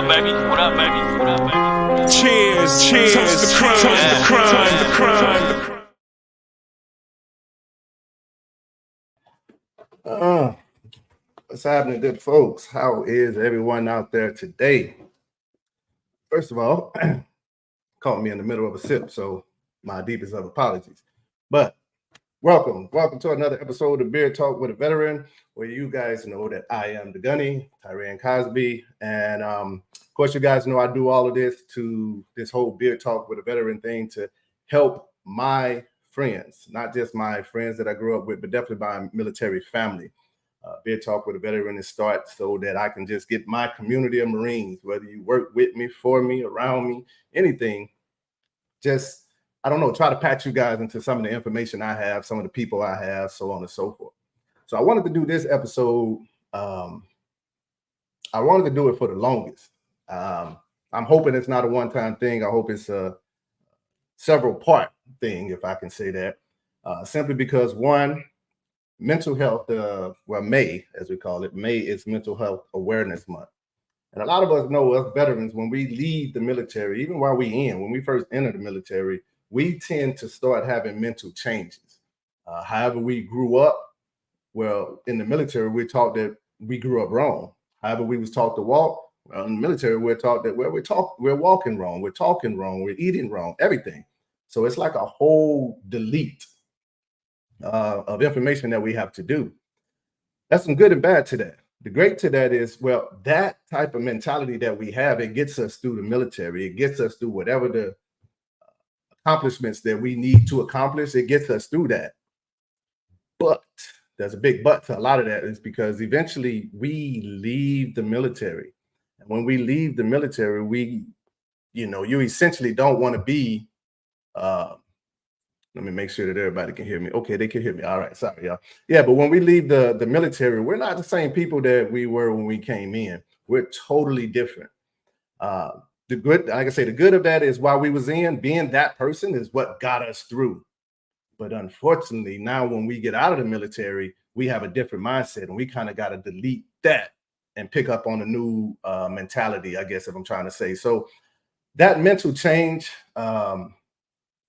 baby? What up, baby? What up, baby? Cheers, cheers, toast the crime, toast the crime, the crime, the crime. What's happening, good folks? How is everyone out there today? First of all, caught me in the middle of a sip, so my deepest of apologies. But welcome to another episode of Beer Talk with a Veteran, where you guys know that I am the Gunny, Tyran Cosby, and of course, you guys know I do all of this whole Beer Talk with a Veteran thing to help my friends, not just my friends that I grew up with, but definitely my military family. Beer Talk with a Veteran is start so that I can just get my community of Marines, whether you work with me, for me, around me, anything, just, I don't know, try to patch you guys into some of the information I have, some of the people I have, so on and so forth. So I wanted to do this episode. I wanted to do it for the longest. I'm hoping it's not a one-time thing. I hope it's a several part thing, if I can say that, simply because one, mental health, May, as we call it, May is Mental Health Awareness Month. And a lot of us know, us veterans, when we leave the military, even while when we first enter the military, we tend to start having mental changes. However we grew up, well, in the military, we're taught that we grew up wrong. However we was taught to walk, well, in the military, we're taught that we're walking wrong, we're talking wrong, we're eating wrong, everything. So it's like a whole delete of information that we have to do. That's some good and bad to that. The great to that is, well, that type of mentality that we have, it gets us through the military. It gets us through whatever the accomplishments that we need to accomplish. It gets us through that. But there's a big but to a lot of that, is because eventually we leave the military. And when we leave the military, you essentially don't want to be, let me make sure that everybody can hear me. Okay, they can hear me. All right, sorry, y'all. Yeah, but when we leave the military, we're not the same people that we were when we came in. We're totally different. The good, like I say, the good of that is while we was in, being that person is what got us through. But unfortunately, now when we get out of the military, we have a different mindset, and we kind of got to delete that and pick up on a new mentality, I guess, if I'm trying to say. So that mental change,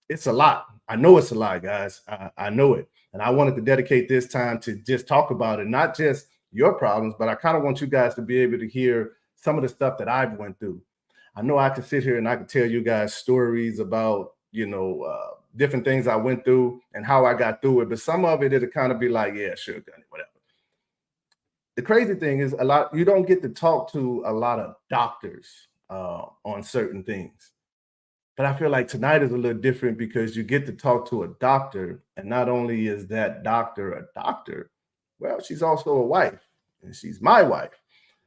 it's a lot. I know it's a lot, guys. I know it. And I wanted to dedicate this time to just talk about it, not just your problems, but I kind of want you guys to be able to hear some of the stuff that I've went through. I know I can sit here and I can tell you guys stories about, different things I went through and how I got through it. But some of it, it'll kind of be like, yeah, sure, Gunny, whatever. The crazy thing is you don't get to talk to a lot of doctors on certain things. But I feel like tonight is a little different because you get to talk to a doctor, and not only is that doctor a doctor, well, she's also a wife, and she's my wife.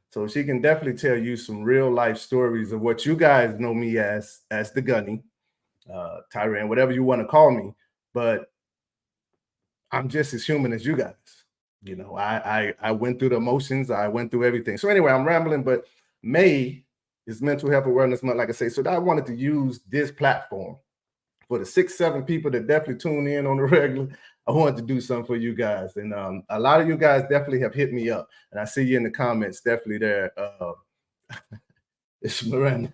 So she can definitely tell you some real life stories of what you guys know me as the Gunny, Tyran, whatever you want to call me. But I'm just as human as you guys. I went through the emotions, I went through everything. So anyway, I'm rambling, but May is Mental Health Awareness Month, like I say. So I wanted to use this platform for the 6-7 people that definitely tune in on the regular. I wanted to do something for you guys. And a lot of you guys definitely have hit me up. And I see you in the comments, definitely there. It's Miranda.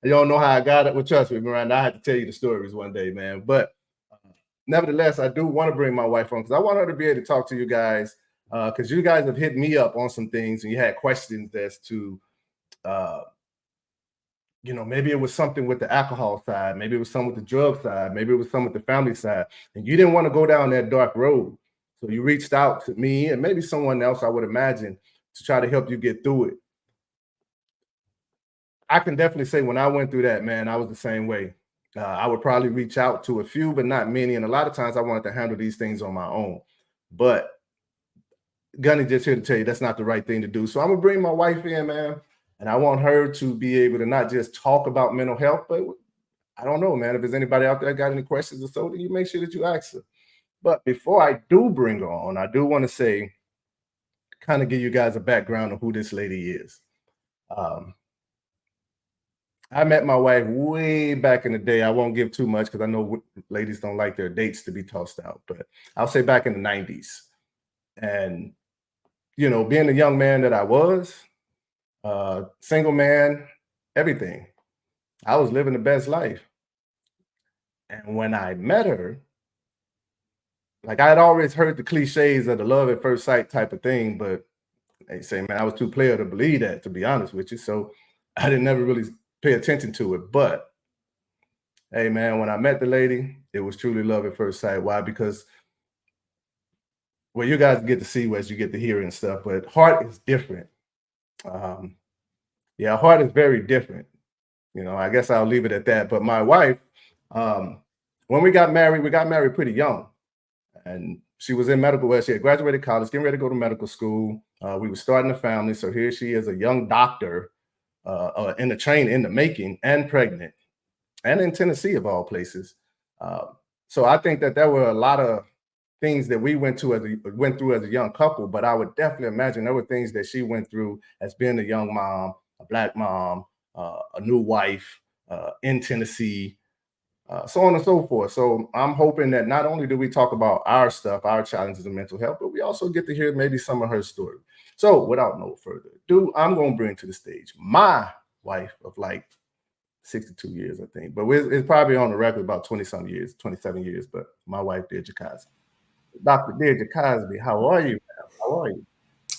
You don't know how I got it. Well, trust me, Miranda, I had to tell you the stories one day, man. But nevertheless, I do want to bring my wife on because I want her to be able to talk to you guys, because you guys have hit me up on some things and you had questions as to, maybe it was something with the alcohol side, maybe it was something with the drug side, maybe it was something with the family side, and you didn't want to go down that dark road. So you reached out to me and maybe someone else, I would imagine, to try to help you get through it. I can definitely say when I went through that, man, I was the same way. I would probably reach out to a few, but not many. And a lot of times I wanted to handle these things on my own. But Gunny just here to tell you that's not the right thing to do. So I'm going to bring my wife in, man. And I want her to be able to not just talk about mental health, but I don't know, man, if there's anybody out there got any questions or so, then you make sure that you ask her. But before I do bring her on, I do want to say, kind of give you guys a background of who this lady is. I met my wife way back in the day. I won't give too much because I know ladies don't like their dates to be tossed out, but I'll say back in the 90s. And, being the young man that I was, single man, everything. I was living the best life. And when I met her, like I had always heard the cliches of the love at first sight type of thing, but they say, man, I was too player to believe that, to be honest with you. So I didn't never really pay attention to it. But hey, man, when I met the lady, it was truly love at first sight. Why? Because well, you guys get to see as you get to hear and stuff, but heart is different. Um, yeah, heart is very different. You know, I guess I'll leave it at that. But my wife, um, when we got married pretty young. And she was in medical. Well, she had graduated college, getting ready to go to medical school. We were starting a family, so here she is, a young doctor, in the training, in the making, and pregnant, and in Tennessee of all places. Uh, so I think that there were a lot of things that we went through as a young couple. But I would definitely imagine there were things that she went through as being a young mom, a black mom, a new wife in Tennessee, so on and so forth. So I'm hoping that not only do we talk about our stuff, our challenges in mental health, but we also get to hear maybe some of her story. So without no further ado, I'm going to bring to the stage my wife of like 62 years, I think, but it's probably on the record about 20 some years, 27 years, but my wife, Deirdre Cosby. Dr. Deirdre Cosby, how are you? How are you?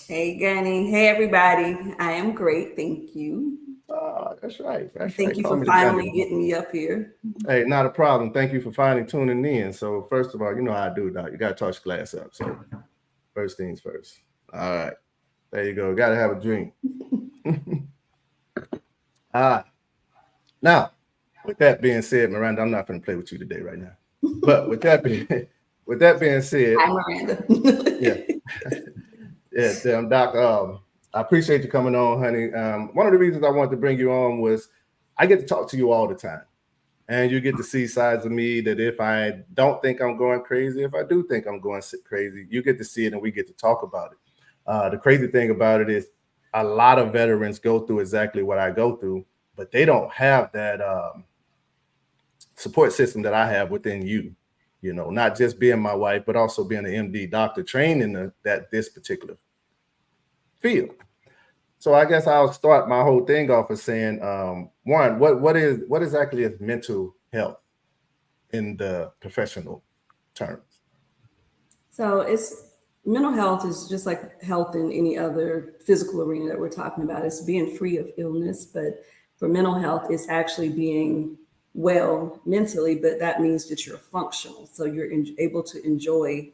Hey, Gunny. Hey, everybody. I am great. Thank you. That's right. That's Thank right. you Call for me the finally Gunny. getting me up here. Hey, not a problem. Thank you for finally tuning in. So first of all, you know how I do, Doc. You got to touch your glass up. So first things first. All right. There you go. Got to have a drink. Now, with that being said, Miranda, I'm not going to play with you today right now. But with that being said, Hi, Miranda. yeah, Doc. I appreciate you coming on, honey. One of the reasons I wanted to bring you on was I get to talk to you all the time. And you get to see sides of me that if I don't think I'm going crazy, if I do think I'm going crazy, you get to see it and we get to talk about it. The crazy thing about it is a lot of veterans go through exactly what I go through, but they don't have that support system that I have within you. You know, not just being my wife, but also being an MD doctor trained in this particular field. So I guess I'll start my whole thing off with saying, one, what exactly is mental health in the professional terms? So mental health is just like health in any other physical arena that we're talking about. It's being free of illness, but for mental health, it's actually being well mentally, but that means that you're functional. So you're able to enjoy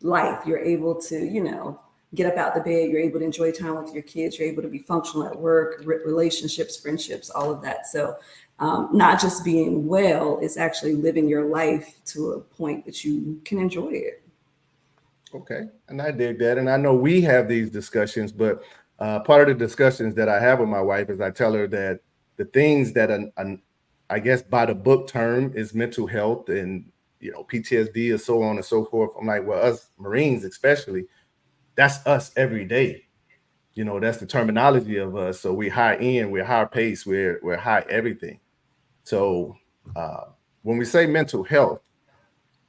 life. You're able to, get up out the bed. You're able to enjoy time with your kids. You're able to be functional at work, relationships, friendships, all of that. So not just being well, it's actually living your life to a point that you can enjoy it. Okay, and I dig that. And I know we have these discussions, but part of the discussions that I have with my wife is I tell her that the things that I guess by the book term is mental health and PTSD and so on and so forth. I'm like, well, us Marines especially, that's us every day. That's the terminology of us. So we're high end, we're high pace, we're high everything. So when we say mental health,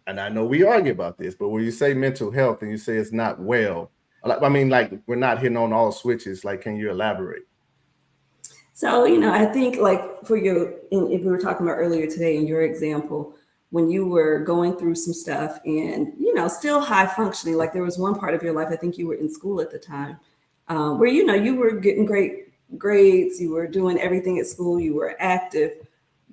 and I know we argue about this, but when you say mental health and you say it's not well, I mean, like we're not hitting on all switches. Like, can you elaborate? So, I think like for you, if we were talking about earlier today in your example, when you were going through some stuff and, still high functioning, like there was one part of your life, I think you were in school at the time, where, you were getting great grades, you were doing everything at school, you were active,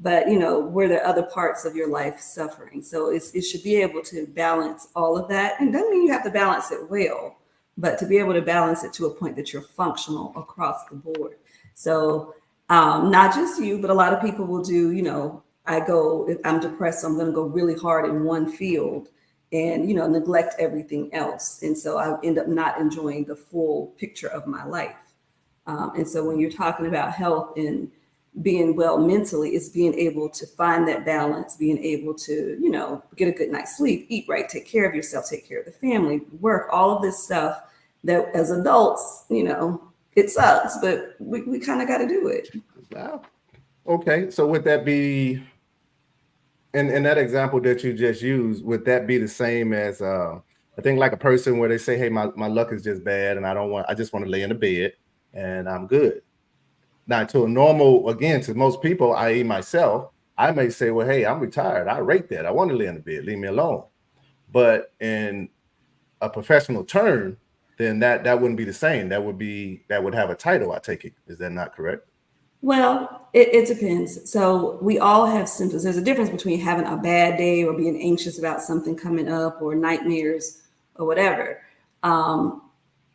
but, were there other parts of your life suffering? So it should be able to balance all of that. And doesn't mean you have to balance it well, but to be able to balance it to a point that you're functional across the board. So not just you, but a lot of people will do, if I'm depressed, so I'm going to go really hard in one field and, neglect everything else. And so I end up not enjoying the full picture of my life. And so when you're talking about health and being well mentally, it's being able to find that balance, being able to, get a good night's sleep, eat right, take care of yourself, take care of the family, work, all of this stuff that as adults, it sucks, but we kind of got to do it. Wow. Okay. So would that be, in that example that you just used, would that be the same as, I think like a person where they say, hey, my luck is just bad and I just want to lay in the bed and I'm good. Now, to a normal, again, to most people, i.e. myself, I may say, well, hey, I'm retired. I rate that. I want to lay in the bed. Leave me alone. But in a professional term, then that wouldn't be the same. That would have a title, I take it. Is that not correct? Well, it depends. So we all have symptoms. There's a difference between having a bad day or being anxious about something coming up or nightmares or whatever.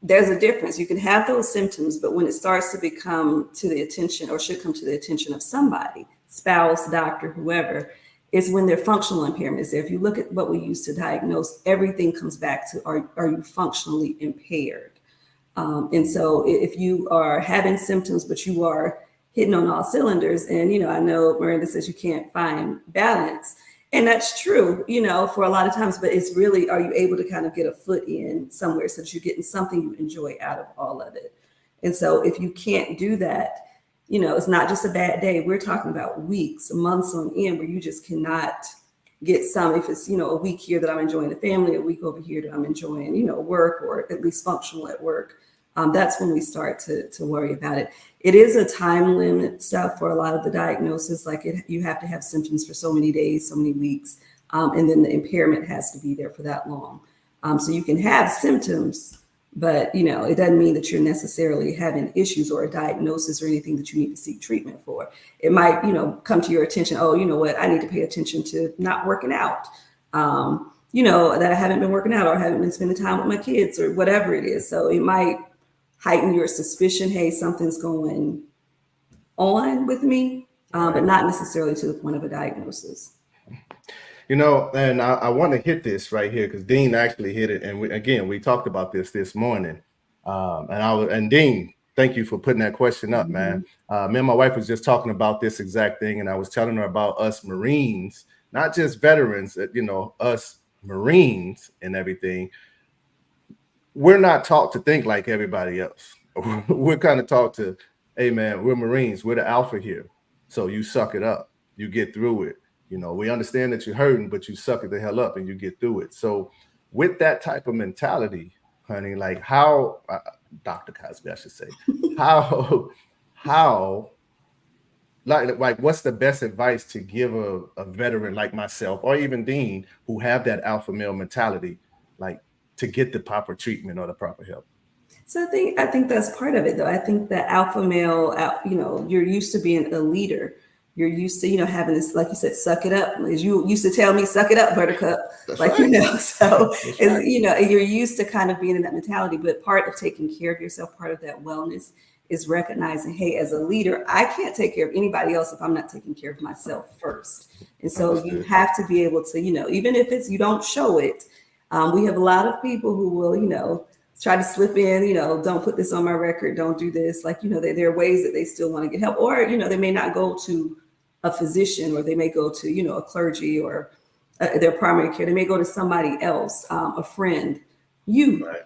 There's a difference. You can have those symptoms, but when it starts to become to the attention or should come to the attention of somebody, spouse, doctor, whoever, is when their functional impairment is there. If you look at what we use to diagnose, everything comes back to are you functionally impaired? And so if you are having symptoms, but you are hitting on all cylinders, and I know Miranda says you can't find balance, and that's true, for a lot of times, but it's really, are you able to kind of get a foot in somewhere so that you're getting something you enjoy out of all of it? And so if you can't do that, it's not just a bad day. We're talking about weeks, months on end where you just cannot get some. If it's, a week here that I'm enjoying the family, a week over here that I'm enjoying, work, or at least functional at work, that's when we start to worry about it. It is a time limit stuff for a lot of the diagnosis. Like you have to have symptoms for so many days, so many weeks, and then the impairment has to be there for that long. So you can have symptoms, but it doesn't mean that you're necessarily having issues or a diagnosis or anything that you need to seek treatment for. It might, come to your attention. Oh, you know what? I need to pay attention to not working out. That I haven't been working out or haven't been spending time with my kids or whatever it is. So it might heighten your suspicion. Hey, something's going on with me, but not necessarily to the point of a diagnosis. And I want to hit this right here because Dean actually hit it. And we talked about this morning. And Dean, thank you for putting that question up, man. Me and my wife was just talking about this exact thing. And I was telling her about us Marines, not just veterans, us Marines and everything. We're not taught to think like everybody else. We're kind of taught to, hey, man, we're Marines. We're the alpha here. So you suck it up. You get through it. We understand that you're hurting, but you suck it the hell up and you get through it. So with that type of mentality, honey, like how, Dr. Cosby, I should say, how, like what's the best advice to give a veteran like myself or even Dean who have that alpha male mentality, like to get the proper treatment or the proper help? So I think that's part of it, though. I think that alpha male, you're used to being a leader. You're used to, having this, like you said, suck it up. As you used to tell me, suck it up, buttercup. That's like, right. So That's it's, right. you're used to kind of being in that mentality. But part of taking care of yourself, part of that wellness is recognizing, hey, as a leader, I can't take care of anybody else if I'm not taking care of myself first. And so you have to be able to, even if it's, you don't show it. We have a lot of people who will, try to slip in, don't put this on my record, don't do this. Like, there are ways that they still want to get help, or, they may not go to a physician, or they may go to, a clergy or their primary care. They may go to somebody else, a friend, Right.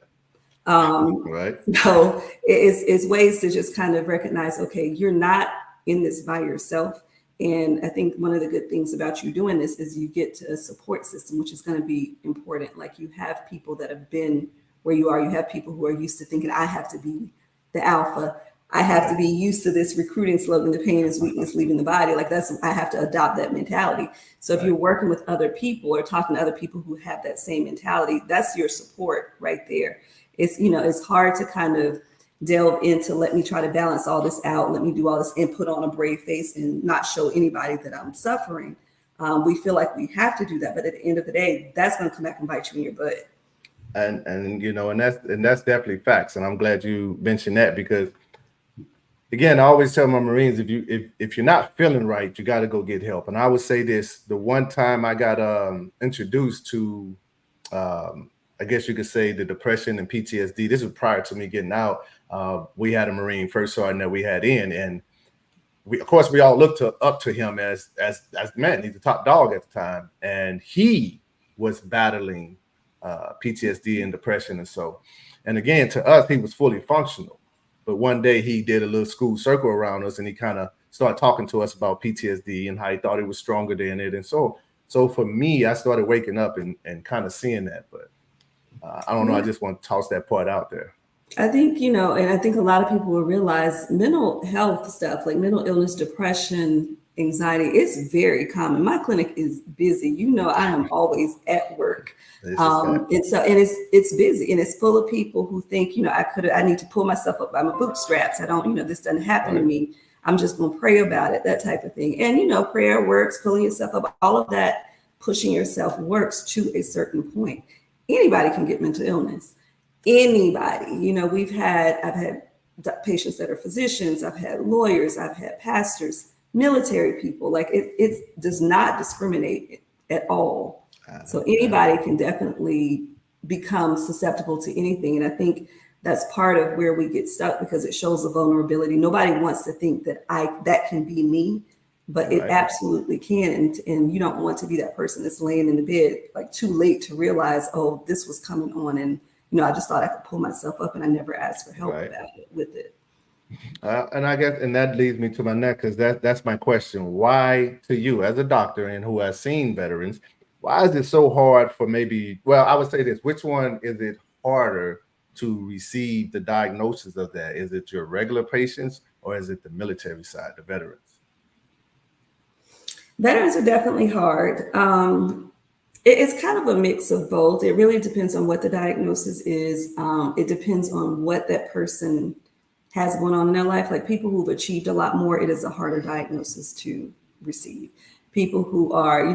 Right. So it's ways to just kind of recognize, okay, you're not in this by yourself. And I think one of the good things about you doing this is you get to a support system, which is going to be important. Like you have people that have been where you are. You have people who are used to thinking, I have to be the alpha. I have to be used to this recruiting slogan, the pain is weakness leaving the body. Like I have to adopt that mentality. So if you're working with other people or talking to other people who have that same mentality, that's your support right there. It's, it's hard to kind of delve into, let me try to balance all this out. Let me do all this and put on a brave face and not show anybody that I'm suffering. We feel like we have to do that. But at the end of the day, that's going to come back and bite you in your butt. And that's definitely facts. And I'm glad you mentioned that because, again, I always tell my Marines, if you're not feeling right, you got to go get help. And I would say this: the one time I got introduced to, I guess you could say, the depression and PTSD. This was prior to me getting out. We had a Marine first sergeant that we had in, and we all looked up to him as man. He's the top dog at the time, and he was battling PTSD and depression, and again, to us, he was fully functional. But one day he did a little school circle around us, and he kind of started talking to us about PTSD and how he thought he was stronger than it. And so for me, I started waking up and kind of seeing that. But I don't know. I just want to toss that part out there. I think, and I think a lot of people will realize mental health stuff like mental illness, depression, anxiety, it's very common. My clinic is busy. I am always at work. This is fact. It's busy and it's full of people who think, I need to pull myself up by my bootstraps. I don't, this doesn't happen to me. I'm just going to pray about it, that type of thing. And, prayer works, pulling yourself up, all of that, pushing yourself works to a certain point. Anybody can get mental illness. Anybody, I've had patients that are physicians, I've had lawyers, I've had pastors, military people. Like it does not discriminate at all. So anybody can definitely become susceptible to anything. And I think that's part of where we get stuck because it shows a vulnerability. Nobody wants to think that that can be me, but it absolutely can. And you don't want to be that person that's laying in the bed, like too late to realize, oh, this was coming on. And, I just thought I could pull myself up and I never asked for help with it. And I guess, and that leads me to my next, because that's my question. Why, to you as a doctor and who has seen veterans, why is it so hard for I would say this, which one is it harder to receive the diagnosis of that? Is it your regular patients or is it the military side, the veterans? Veterans are definitely hard. It's kind of a mix of both. It really depends on what the diagnosis is. It depends on what that person has going on in their life. Like people who've achieved a lot more, it is a harder diagnosis to receive. People who are,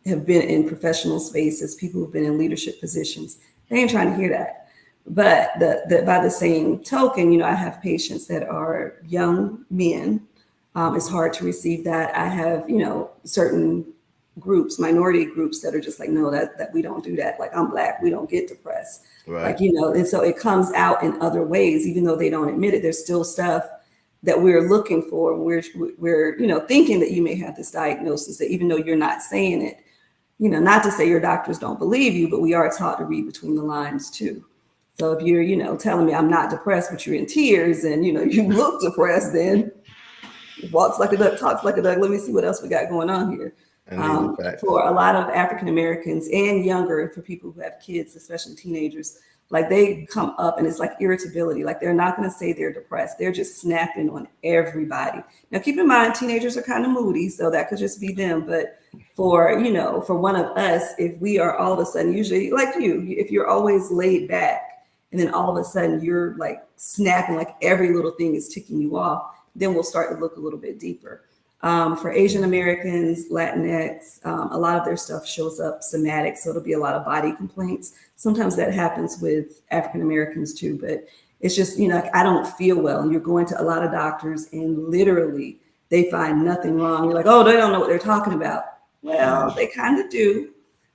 have been in professional spaces, people who've been in leadership positions, they ain't trying to hear that. But by the same token, I have patients that are young men. It's hard to receive that. I have, certain groups, minority groups that are just like, no, that we don't do that. Like I'm Black, we don't get depressed. Right. Like, and so it comes out in other ways, even though they don't admit it, there's still stuff that we're looking for. We're thinking that you may have this diagnosis, that even though you're not saying it, not to say your doctors don't believe you, but we are taught to read between the lines too. So if you're, telling me I'm not depressed, but you're in tears and, you look depressed, then walks like a duck, talks like a duck. Let me see what else we got going on here. For a lot of African Americans and younger, for people who have kids, especially teenagers, like they come up and it's like irritability. Like they're not going to say they're depressed. They're just snapping on everybody. Now, keep in mind, teenagers are kind of moody, so that could just be them. But for one of us, if we are all of a sudden, usually like if you're always laid back and then all of a sudden you're like snapping, like every little thing is ticking you off, then we'll start to look a little bit deeper. For Asian Americans, Latinx, a lot of their stuff shows up somatic. So it'll be a lot of body complaints. Sometimes that happens with African Americans too, but it's just, I don't feel well. And you're going to a lot of doctors and literally they find nothing wrong. You're like, oh, they don't know what they're talking about. Well, they kind of do.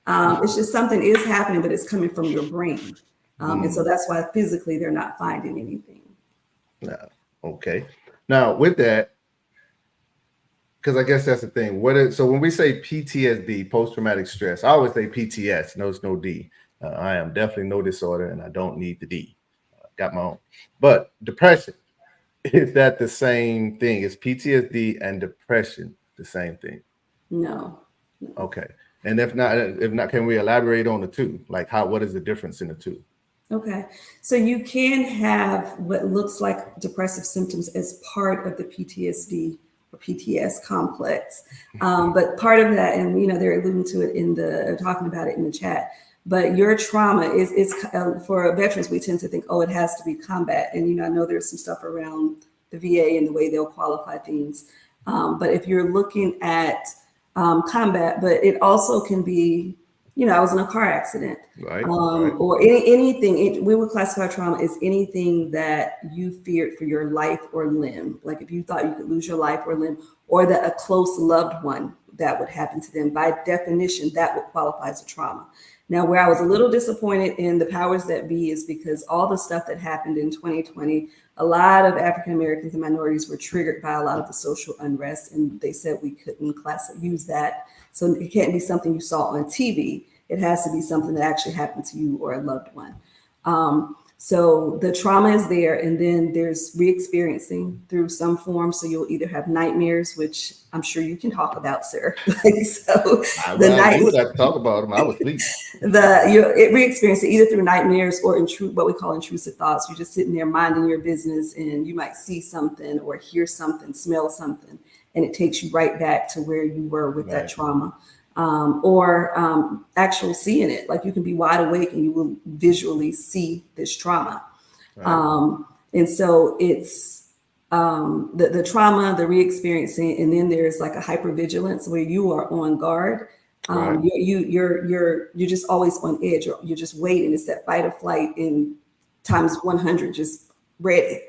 It's just something is happening, but it's coming from your brain. And so that's why physically they're not finding anything. Yeah. Okay. Now with that, because I guess that's the thing. So when we say PTSD, post-traumatic stress, I always say PTS. No, it's no D. I am definitely no disorder, and I don't need the D. Got my own. But depression, is that the same thing? Is PTSD and depression the same thing? No. Okay. And if not, can we elaborate on the two? Like what is the difference in the two? Okay. So you can have what looks like depressive symptoms as part of the PTSD or PTS complex. But part of that, and they're alluding to it talking about it in the chat, but your trauma is for veterans, we tend to think, oh, it has to be combat. And, I know there's some stuff around the VA and the way they'll qualify things. But if you're looking at combat, but it also can be, I was in a car accident, right. Or anything. We would classify trauma as anything that you feared for your life or limb. Like if you thought you could lose your life or limb, or that a close loved one that would happen to them. By definition, that would qualify as a trauma. Now, where I was a little disappointed in the powers that be is because all the stuff that happened in 2020, a lot of African Americans and minorities were triggered by a lot of the social unrest, and they said we couldn't use that. So it can't be something you saw on TV. It has to be something that actually happened to you or a loved one. So the trauma is there, and then there's re-experiencing through some form. So you'll either have nightmares, which I'm sure you can talk about, sir. So the Well, night, you would have to talk about them. I was asleep. you re-experience it either through nightmares or what we call intrusive thoughts. You're just sitting there minding your business, and you might see something or hear something, smell something, and it takes you right back to where you were with that trauma. Or actual seeing it, like you can be wide awake and you will visually see this trauma. Right. And so it's the trauma, the re-experiencing, and then there's like a hypervigilance where you are on guard. Right. You're just always on edge. You're just waiting. It's that fight or flight in times 100, just ready.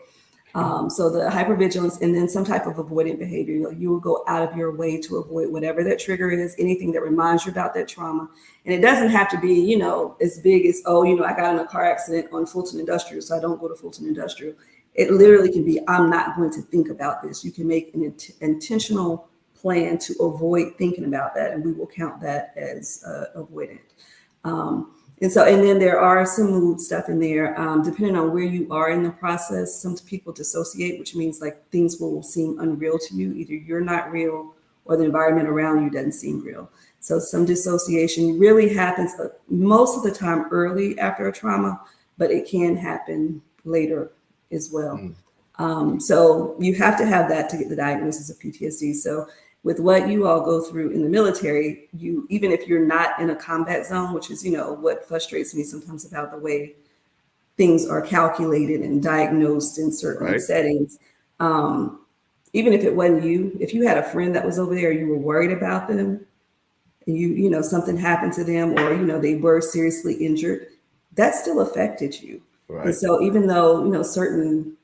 So the hypervigilance, and then some type of avoidant behavior. You will go out of your way to avoid whatever that trigger is, anything that reminds you about that trauma. And it doesn't have to be, as big as, I got in a car accident on Fulton Industrial, so I don't go to Fulton Industrial. It literally can be, I'm not going to think about this. You can make an intentional plan to avoid thinking about that, and we will count that as avoidant. And then there are some mood stuff in there, depending on where you are in the process. Some people dissociate, which means like things will seem unreal to you. Either you're not real or the environment around you doesn't seem real. So some dissociation really happens most of the time early after a trauma, but it can happen later as well. So you have to have that to get the diagnosis of PTSD. So with what you all go through in the military, even if you're not in a combat zone, which is, what frustrates me sometimes about the way things are calculated and diagnosed in certain settings. Even if it wasn't you, if you had a friend that was over there, you were worried about them, and something happened to them, or, they were seriously injured, that still affected you. Right. And so even though, certain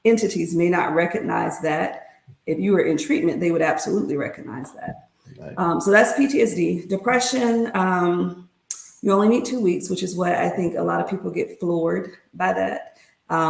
entities may not recognize that, if you were in treatment, they would absolutely recognize that. Right. So that's PTSD. Depression, you only need 2 weeks, which is what I think a lot of people get floored by that.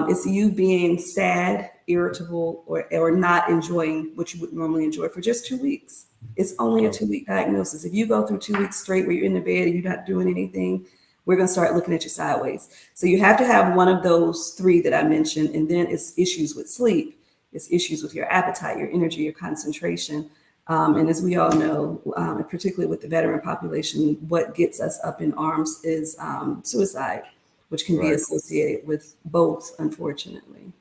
It's you being sad, irritable, or not enjoying what you would normally enjoy for just 2 weeks. It's only a 2-week diagnosis. If you go through 2 weeks straight where you're in the bed and you're not doing anything, we're going to start looking at you sideways. So you have to have one of those 3 that I mentioned, and then it's issues with sleep. It's issues with your appetite, your energy, your concentration. And as we all know, particularly with the veteran population, what gets us up in arms is suicide, which can be associated with both, unfortunately.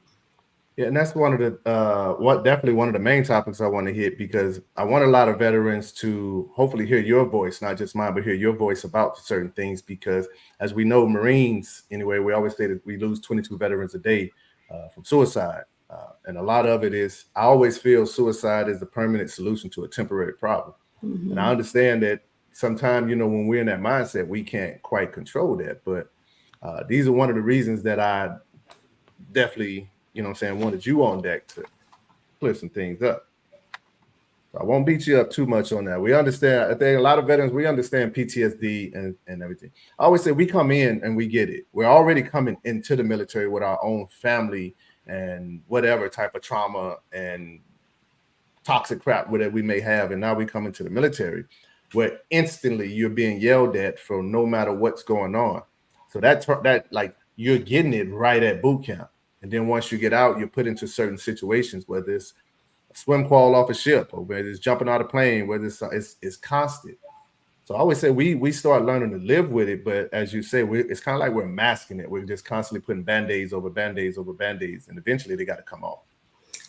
Yeah, and that's one of the definitely one of the main topics I want to hit, because I want a lot of veterans to hopefully hear your voice, not just mine, but hear your voice about certain things. Because as we know, Marines, anyway, we always say that we lose 22 veterans a day from suicide. And a lot of it is, I always feel suicide is the permanent solution to a temporary problem. Mm-hmm. And I understand that sometimes, when we're in that mindset, we can't quite control that. But these are one of the reasons that I definitely, wanted you on deck to clear some things up. So I won't beat you up too much on that. We understand, I think a lot of veterans, we understand PTSD and everything. I always say we come in and we get it. We're already coming into the military with our own family and whatever type of trauma and toxic crap that we may have. And now we come into the military where instantly you're being yelled at for no matter what's going on. So that like you're getting it right at boot camp. And then once you get out, you're put into certain situations, whether it's a swim crawl off a ship or whether it's jumping out of a plane, whether it's constant. So I always say we start learning to live with it, but as you say, it's kind of like we're masking it. We're just constantly putting Band-Aids over Band-Aids over Band-Aids, and eventually they got to come off.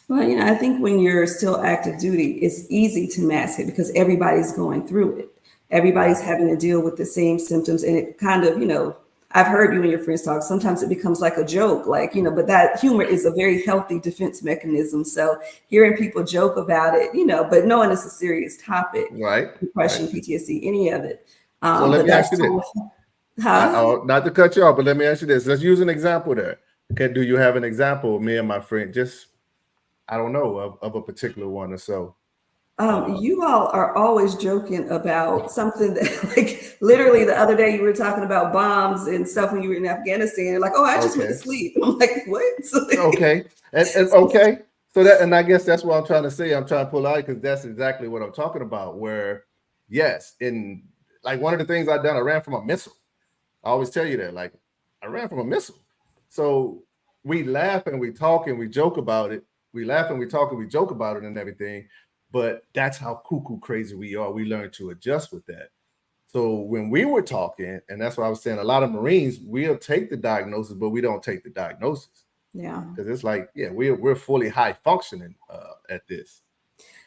Well, I think when you're still active duty, it's easy to mask it because everybody's going through it. Everybody's having to deal with the same symptoms, and it kind of, I've heard you and your friends talk. Sometimes it becomes like a joke, but that humor is a very healthy defense mechanism. So hearing people joke about it, but knowing it's a serious topic, right? Depression, PTSD, any of it. So let me ask you this. Not to cut you off, but let me ask you this. Let's use an example there. Okay, do you have an example of me and my friend? Just, I don't know, of a particular one or so. You all are always joking about something that, like, literally the other day you were talking about bombs and stuff when you were in Afghanistan. Like, I just went to sleep. I'm like, what? Okay. And okay. So and I guess that's what I'm trying to say. I'm trying to pull out because that's exactly what I'm talking about. Where, yes, in like one of the things I've done, I ran from a missile. I always tell you that, like, I ran from a missile. So we laugh and we talk and we joke about it. We laugh and we talk and we joke about it and everything. But that's how cuckoo crazy we are. We learn to adjust with that. So when we were talking, and that's why I was saying a lot of Marines, we'll take the diagnosis, but we don't take the diagnosis. Yeah. Because it's like, yeah, we're fully high functioning at this.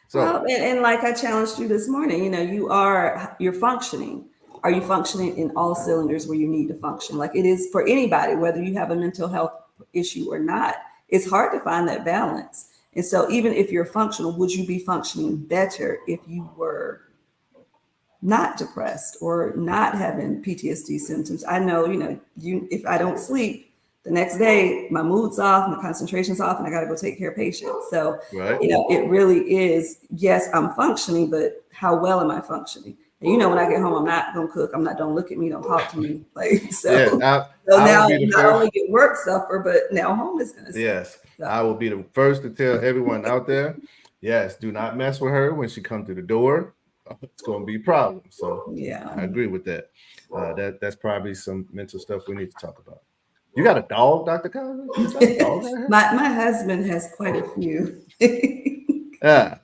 So well, and like I challenged you this morning, you know, you're functioning. Are you functioning in all cylinders where you need to function? Like it is for anybody, whether you have a mental health issue or not, it's hard to find that balance. And so even if you're functional, would you be functioning better if you were not depressed or not having PTSD symptoms? I know, you know, if I don't sleep, the next day, my mood's off, my concentration's off, and I got to go take care of patients. So, right. you know, it really is, yes, I'm functioning, but how well am I functioning? And, you know, when I get home, I'm not going to cook. Don't look at me, don't talk to me. Like, so, yeah, so now not only get work suffer, but now home is going to suffer. Yes, so. I will be the first to tell everyone out there, yes, do not mess with her when she comes through the door. It's going to be a problem. So, yeah, I agree with that. That's probably some mental stuff we need to talk about. You got a dog, Dr. Cosby? My husband has quite a few. Yeah.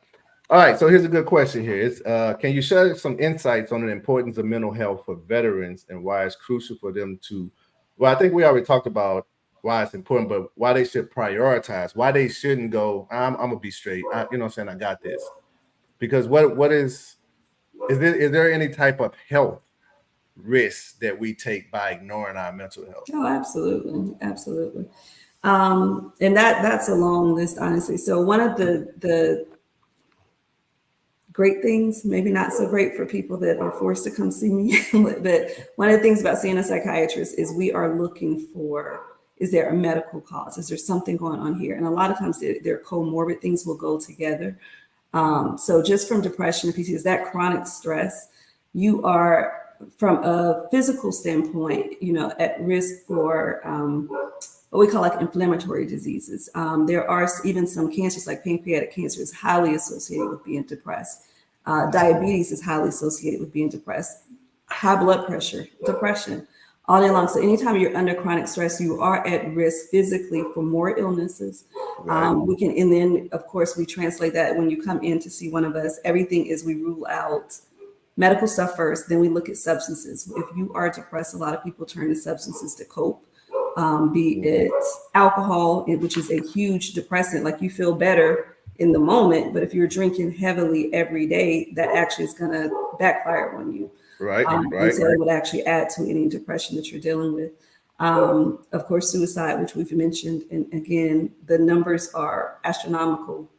All right. So here's a good question here. It's can you share some insights on the importance of mental health for veterans and why it's crucial for them to, well, I think we already talked about why it's important, but why they should prioritize, why they shouldn't go, I'm gonna be straight. You know what I'm saying? I got this. Because what is there any type of health risks that we take by ignoring our mental health? Oh, absolutely. And that's a long list, honestly. So one of the great things, maybe not so great for people that are forced to come see me, but one of the things about seeing a psychiatrist is we are looking for, is there a medical cause? Is there something going on here? And a lot of times their comorbid things will go together. So just from depression and PTSD, that chronic stress, you are, from a physical standpoint, you know, at risk for what we call like inflammatory diseases. There are even some cancers, like pancreatic cancer is highly associated with being depressed. Diabetes is highly associated with being depressed. High blood pressure, depression, all day long. So anytime you're under chronic stress, you are at risk physically for more illnesses. Right. And then of course we translate that when you come in to see one of us, everything is, we rule out medical stuff first, then we look at substances. If you are depressed, a lot of people turn to substances to cope, be it alcohol, which is a huge depressant. Like you feel better in the moment, but if you're drinking heavily every day, that actually is going to backfire on you. Right. And so it would actually add to any depression that you're dealing with. Of course, suicide, which we've mentioned. And again, the numbers are astronomical,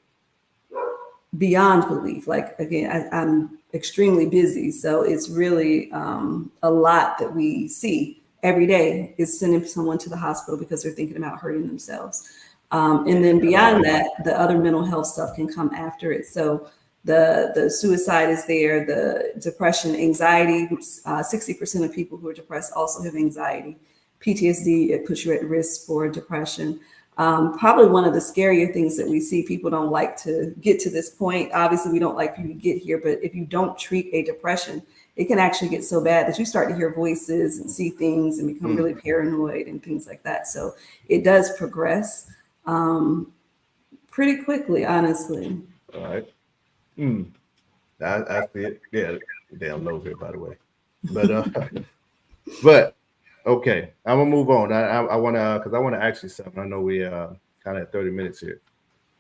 beyond belief. Like, again, I'm extremely busy. So it's really a lot that we see every day is sending someone to the hospital because they're thinking about hurting themselves. And then beyond that, the other mental health stuff can come after it. So the suicide is there, the depression, anxiety, 60% of people who are depressed also have anxiety. PTSD, it puts you at risk for depression. Probably one of the scarier things that we see, people don't like to get to this point. Obviously, we don't like you to get here, but if you don't treat a depression, it can actually get so bad that you start to hear voices and see things and become really paranoid and things like that. So it does progress pretty quickly, honestly. All right. I see it. Yeah, damn low here, by the way. But okay, I'm gonna move on. I want to, because I want to ask you something. I know we kind of at 30 minutes here.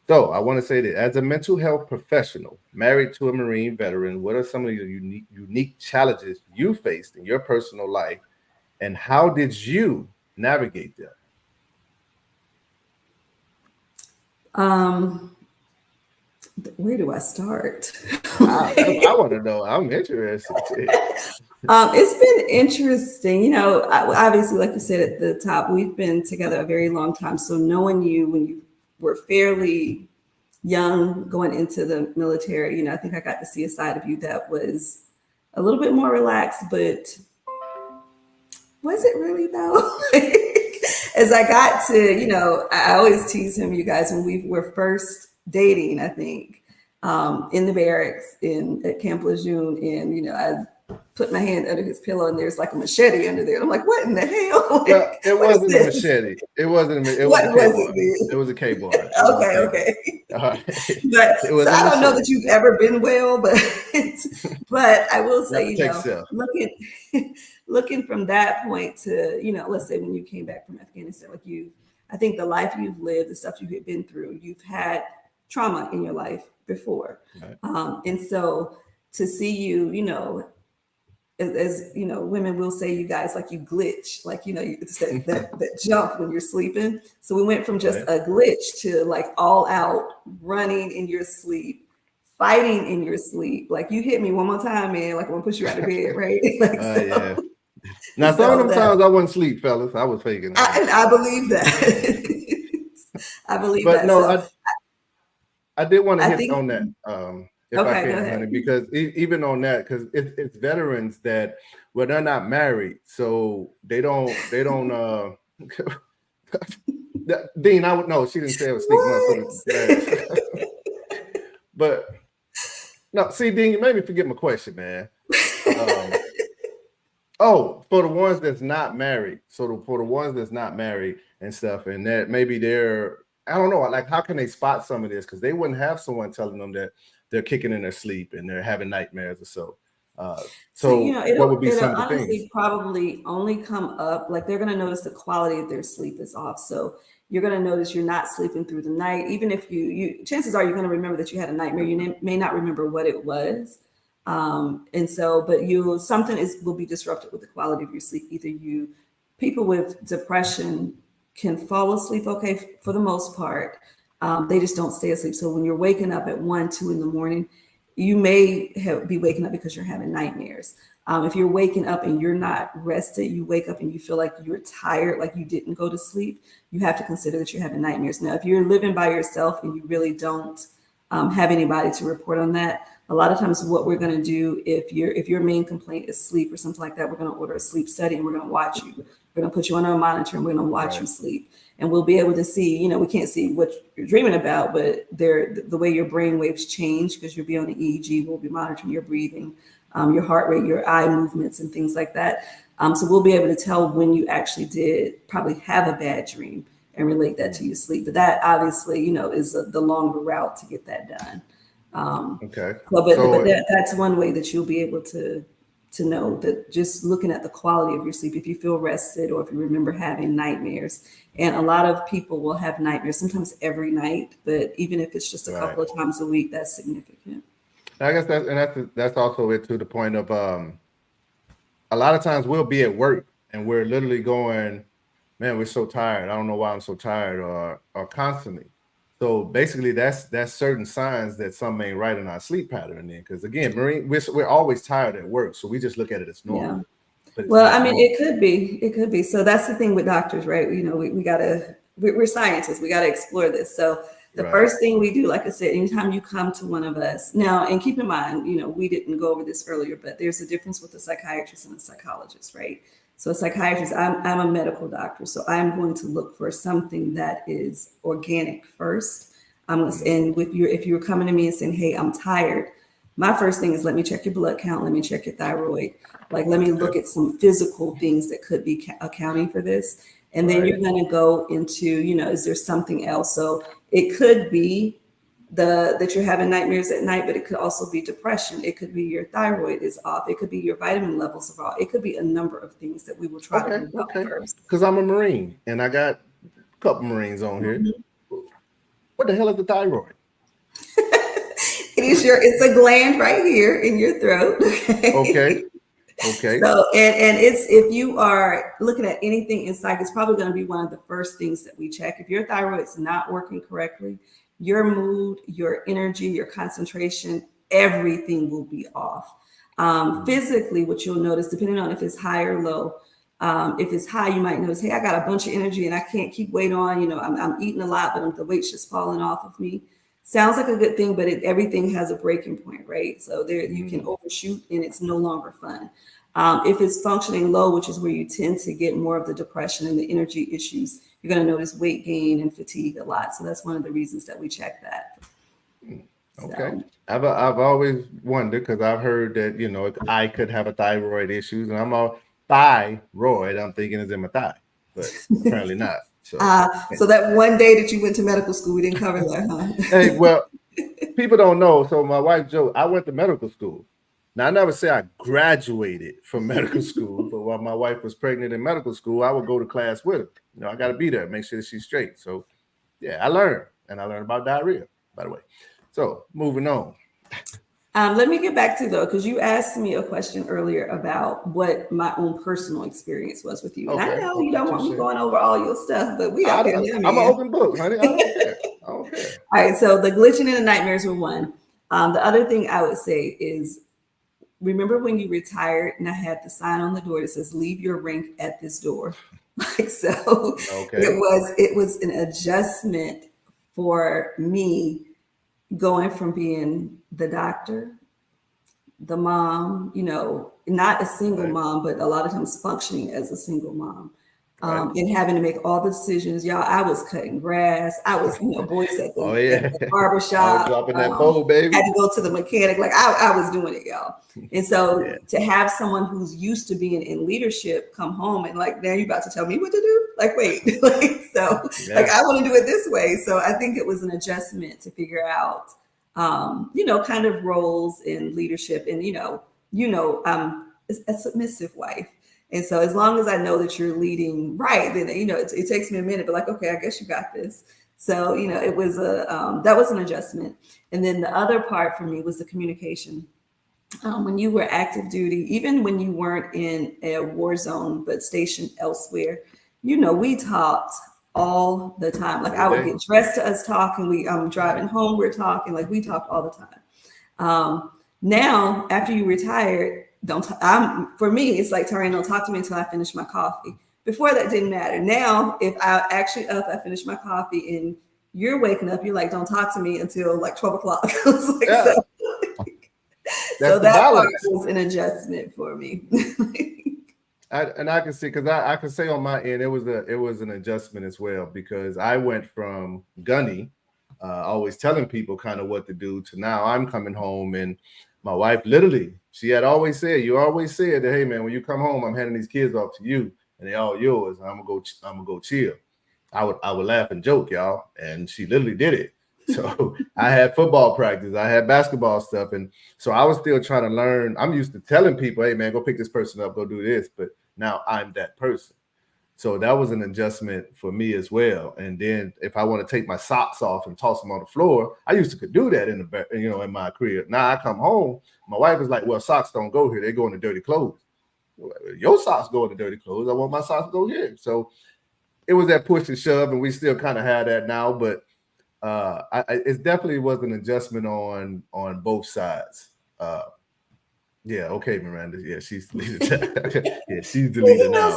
So I want to say that as a mental health professional, married to a Marine veteran, what are some of your unique challenges you faced in your personal life, and how did you navigate them? Where do I start? I want to know. I'm interested. It's been interesting. You know, obviously, like you said at the top, we've been together a very long time. So knowing you when you were fairly young going into the military, you know, I think I got to see a side of you that was a little bit more relaxed, but was it really though? As I got to, you know, I always tease him, you guys, when we were first dating, I think, in the barracks at Camp Lejeune. And, you know, put my hand under his pillow and there's like a machete under there. I'm like, what in the hell? Well, it What is wasn't a this? machete. It wasn't. It was What a was K-bar. it? It was a K-bar. Okay. All right. But It was so a I don't know machete. that you've ever been well, but but I will say, Not to take self. looking from that point to, let's say when you came back from Afghanistan, like I think the life you've lived, the stuff you've been through, you've had trauma in your life before. Right. And so to see you, as women will say, you guys, like you glitch, like, it's that jump when you're sleeping. So we went from just a glitch to like all out running in your sleep, fighting in your sleep. Like you hit me one more time, man, like I'm gonna push you out of bed, right? Like, Yeah. Now, some of them times I wouldn't sleep, fellas. I was faking it. I believe that. I believe but that. no, So, I did want to hit think, on that. If okay, I go can, ahead. honey, because even on that, because it's veterans that, well, they're not married, so they don't. Dean, I would know. She didn't say it was sneak month. But no, see, Dean, you made me forget my question, man. For the ones that's not married. So for the ones that's not married and stuff, and that maybe they're, I don't know, like how can they spot some of this? Because they wouldn't have someone telling them that they're kicking in their sleep and they're having nightmares or so. What would be some of the honestly things? probably only come up, like they're going to notice the quality of their sleep is off. So you're going to notice you're not sleeping through the night. Even if you chances are you're going to remember that you had a nightmare. You may not remember what it was. And so, but something will be disrupted with the quality of your sleep. People with depression can fall asleep okay for the most part. They just don't stay asleep. So when you're waking up at 1, 2 in the morning, you may be waking up because you're having nightmares. If you're waking up and you're not rested, you wake up and you feel like you're tired, like you didn't go to sleep, you have to consider that you're having nightmares. Now, if you're living by yourself and you really don't have anybody to report on that, a lot of times what we're going to do, if your main complaint is sleep or something like that, we're going to order a sleep study and we're going to watch you. We're going to put you on a monitor and we're going to watch you sleep. And we'll be able to see, we can't see what you're dreaming about, but the way your brain waves change, because you'll be on the EEG, we'll be monitoring your breathing, your heart rate, your eye movements and things like that. So we'll be able to tell when you actually did probably have a bad dream and relate that to your sleep. But that obviously, is the longer route to get that done. Okay. But that's one way that you'll be able to know that just looking at the quality of your sleep, if you feel rested or if you remember having nightmares. And a lot of people will have nightmares sometimes every night, but even if it's just a couple of times a week, that's significant. I guess that's also it, to the point of a lot of times we'll be at work and we're literally going, man, we're so tired. I don't know why I'm so tired, or constantly. So basically, that's certain signs that something ain't right in our sleep pattern. Then, because again, we're always tired at work, so we just look at it as normal. Yeah. Well, I mean, it could be. So that's the thing with doctors, right? We're scientists. We gotta explore this. So the first thing we do, like I said, anytime you come to one of us now, and keep in mind, we didn't go over this earlier, but there's a difference with a psychiatrist and a psychologist, right? So a psychiatrist, I'm a medical doctor, so I'm going to look for something that is organic first. And if you're coming to me and saying, hey, I'm tired, my first thing is let me check your blood count, let me check your thyroid, like let me look at some physical things that could be accounting for this. And then you're going to go into, is there something else? So it could be that you're having nightmares at night, but it could also be depression. It could be your thyroid is off. It could be your vitamin levels are off. It could be a number of things that we will try to rule out first. Because I'm a Marine and I got a couple Marines on here. What the hell is the thyroid? It's a gland right here in your throat. Okay. So and it's, if you are looking at anything inside, it's probably going to be one of the first things that we check. If your thyroid's not working correctly, your mood, your energy, your concentration, everything will be off. Physically, what you'll notice, depending on if it's high or low, if it's high, you might notice, hey, I got a bunch of energy and I can't keep weight on. I'm eating a lot, but the weight's just falling off of me. Sounds like a good thing, but everything has a breaking point, right? So there you can overshoot and it's no longer fun. If it's functioning low, which is where you tend to get more of the depression and the energy issues, you're going to notice weight gain and fatigue a lot. So that's one of the reasons that we check that. Okay. So, I've always wondered because I've heard that I could have a thyroid issues, and I'm all thyroid. I'm thinking is in my thigh, but apparently not. So, so that one day that you went to medical school, we didn't cover that, hey, huh? well, people don't know. So my wife Joe, I went to medical school. Now I never say I graduated from medical school, but while my wife was pregnant in medical school, I would go to class with her. I got to be there, make sure that she's straight. So yeah, I learned, and I learned about diarrhea, by the way. So moving on. Let me get back to though, because you asked me a question earlier about what my own personal experience was with you. And I Okay, know you okay, don't want me going over all your stuff, but we up here now, I'm an man. open book, honey. I don't care. I don't care. All right, so the glitching and the nightmares were one. The other thing I would say is remember when you retired and I had the sign on the door that says leave your rank at this door. Like so Okay. it was an adjustment for me going from being the doctor, the mom, not a single Right. mom, but a lot of times functioning as a single mom. Right. And having to make all the decisions. Y'all, I was cutting grass. I was, boys at Oh the, yeah. at the barber I was shop. dropping that bowl, baby. Had to go to the mechanic. Like I was doing it, y'all. And so Yeah. to have someone who's used to being in leadership come home and like, now you're about to tell me what to do? Like, wait, like Yeah. I want to do it this way. So I think it was an adjustment to figure out, kind of roles in leadership. And I'm a submissive wife. And so as long as I know that you're leading right, then it takes me a minute, but like, okay, I guess you got this. So it was that was an adjustment. And then the other part for me was the communication. When you were active duty, even when you weren't in a war zone but stationed elsewhere, we talked all the time. Like I would get dressed to us talking. I'm driving home, we're talking. Like we talked all the time. Now, after you retired, for me, it's like, Tarian, don't talk to me until I finish my coffee. Before that didn't matter. Now, if I finish my coffee and you're waking up, you're like, don't talk to me until like 12 o'clock. I was like, Yeah. so that part was an adjustment for me. I can see, because I can say on my end, it was an adjustment as well, because I went from gunny, always telling people kind of what to do, to now I'm coming home and my wife literally, she had always said, you always said that, hey man, when you come home, I'm handing these kids off to you and they're all yours. And I'm gonna go chill. I would laugh and joke, y'all, and she literally did it. So I had football practice, I had basketball stuff, and so I was still trying to learn. I'm used to telling people, hey man, go pick this person up, go do this, but now I'm that person. So that was an adjustment for me as well. And then if I want to take my socks off and toss them on the floor, I used to could do that in my career. Now I come home, my wife is like, well, socks don't go here, they go in the dirty clothes. Your socks go in the dirty clothes, I want my socks to go here. So it was that push and shove, and we still kind of have that now, but it definitely was an adjustment on both sides. Yeah, okay, Miranda. Yeah, she's deleted. Yeah, she's deleted now.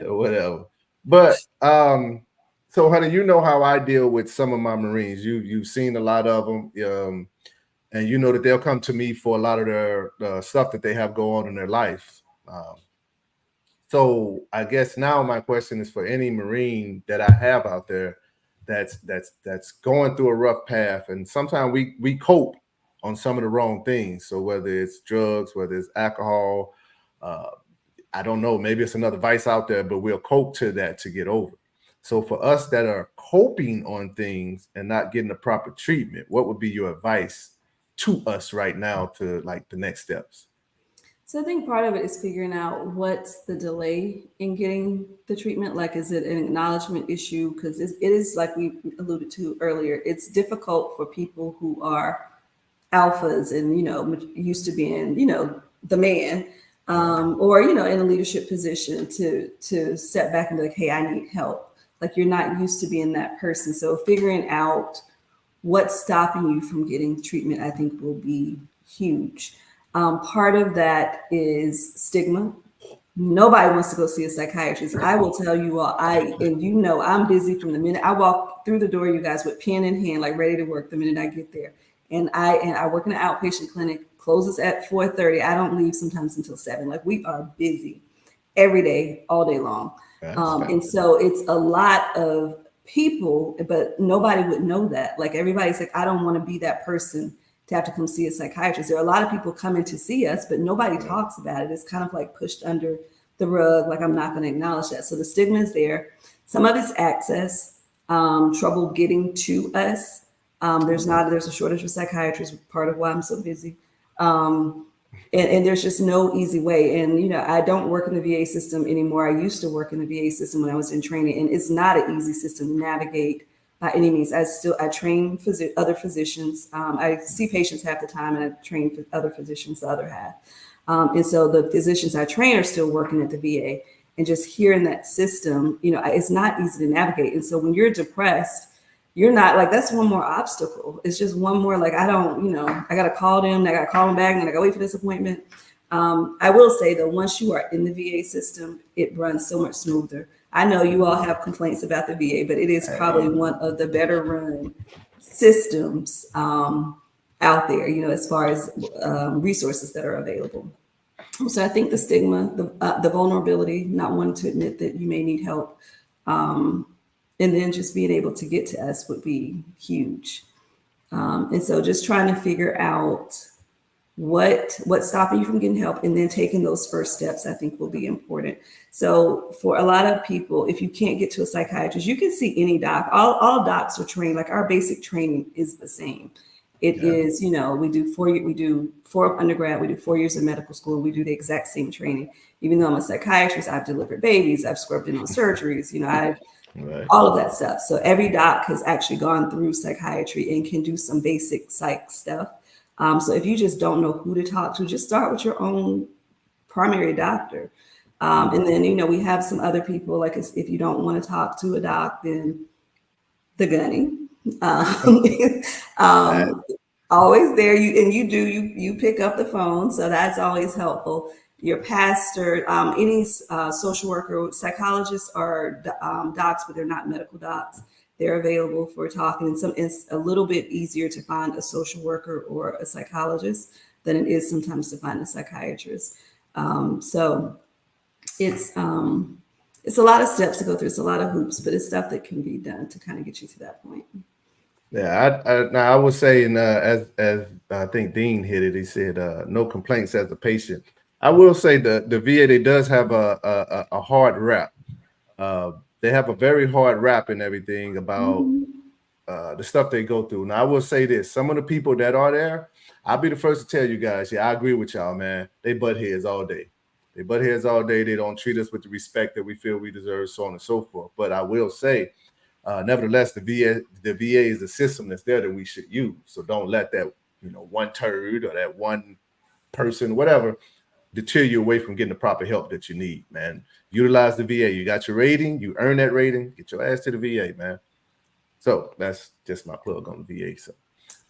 Whatever. But so honey, you know how I deal with some of my Marines. You've seen a lot of them, and you know that they'll come to me for a lot of their stuff that they have go on in their life. So I guess now my question is for any Marine that I have out there that's going through a rough path, and sometimes we cope on some of the wrong things. So whether it's drugs, whether it's alcohol, I don't know, maybe it's another vice out there, but we'll cope to that to get over. So for us that are coping on things and not getting the proper treatment, what would be your advice to us right now to like the next steps? So I think part of it is figuring out what's the delay in getting the treatment. Like, is it an acknowledgement issue? Because it is, like we alluded to earlier, it's difficult for people who are alphas and used to being the man, or in a leadership position to step back and be like, hey, I need help. Like, you're not used to being that person. So figuring out what's stopping you from getting treatment, I think, will be huge. Part of that is stigma. Nobody wants to go see a psychiatrist. I will tell you all, I'm busy from the minute I walk through the door, you guys, with pen in hand, like ready to work the minute I get there. And I work in an outpatient clinic, closes at 4:30. I don't leave sometimes until 7. Like, we are busy every day, all day long. And so it's a lot of people, but nobody would know that. Like everybody's like, I don't want to be that person to have to come see a psychiatrist. There are a lot of people coming to see us, but nobody talks about it. It's kind of like pushed under the rug. Like I'm not going to acknowledge that. So the stigma is there. Some of it's access, trouble getting to us. There's a shortage of psychiatrists, part of why I'm so busy. And there's just no easy way. And, you know, I don't work in the VA system anymore. I used to work in the VA system when I was in training, and it's not an easy system to navigate by any means. I train other physicians. I see patients half the time, and I train other physicians the other half. And so the physicians I train are still working at the VA, and just hearing that system, you know, it's not easy to navigate. And so when you're depressed, you're not like, that's one more obstacle. It's just one more, like, I don't, you know, I got to call them, I got to call them back, and I got to wait for this appointment. I will say that once you are in the VA system, it runs so much smoother. I know you all have complaints about the VA, but it is probably one of the better run systems out there, you know, as far as resources that are available. So I think the stigma, the vulnerability, not wanting to admit that you may need help, and then just being able to get to us would be huge. And so just trying to figure out what's stopping you from getting help, and then taking those first steps, I think, will be important. So for a lot of people, if you can't get to a psychiatrist, you can see any doc. All docs are trained, like our basic training is the same. It is, you know, we do 4 undergrad, we do 4 years of medical school, we do the exact same training. Even though I'm a psychiatrist, I've delivered babies, I've scrubbed in on surgeries, you know, all of that stuff. So every doc has actually gone through psychiatry and can do some basic psych stuff. So if you just don't know who to talk to, just start with your own primary doctor. And then, you know, we have some other people, like if you don't want to talk to a doc, then the gunny. Always there. You pick up the phone. So that's always helpful. Your pastor, any social worker, psychologists are docs, but they're not medical docs. They're available for talking. And it's a little bit easier to find a social worker or a psychologist than it is sometimes to find a psychiatrist. So it's a lot of steps to go through. It's a lot of hoops, but it's stuff that can be done to kind of get you to that point. Yeah, I would say, as I think Dean hit it, he said, no complaints as a patient. I will say the VA, they does have a hard rap. They have a very hard rap and everything about the stuff they go through. Now, I will say this, some of the people that are there, I'll be the first to tell you guys, yeah, I agree with y'all, man. They butt heads all day. They butt heads all day. They don't treat us with the respect that we feel we deserve, so on and so forth. But I will say, nevertheless, the VA is the system that's there that we should use. So don't let that, you know, one turd or that one person, whatever, deter you away from getting the proper help that you need, man. Utilize the VA. You got your rating, you earn that rating, get your ass to the VA, man. So that's just my plug on the VA. So.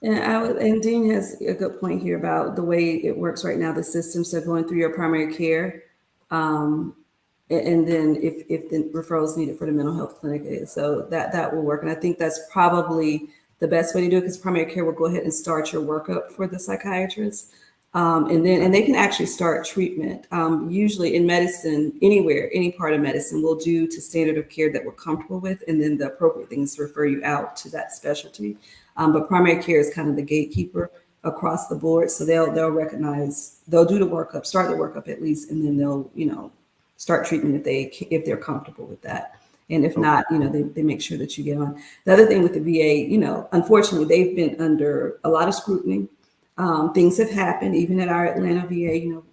And Dean has a good point here about the way it works right now, the systems are going through your primary care. And then if the referrals needed for the mental health clinic, so that will work. And I think that's probably the best way to do it, because primary care will go ahead and start your workup for the psychiatrist. And they can actually start treatment. Usually in medicine, anywhere, any part of medicine, we'll do to standard of care that we're comfortable with, and then the appropriate things to refer you out to that specialty. But primary care is kind of the gatekeeper across the board. So they'll do the workup, start the workup at least, and then they'll, you know, start treatment if they're comfortable with that. And if not, you know, they make sure that you get on. The other thing with the VA, you know, unfortunately, they've been under a lot of scrutiny. Things have happened, even at our Atlanta VA, you know,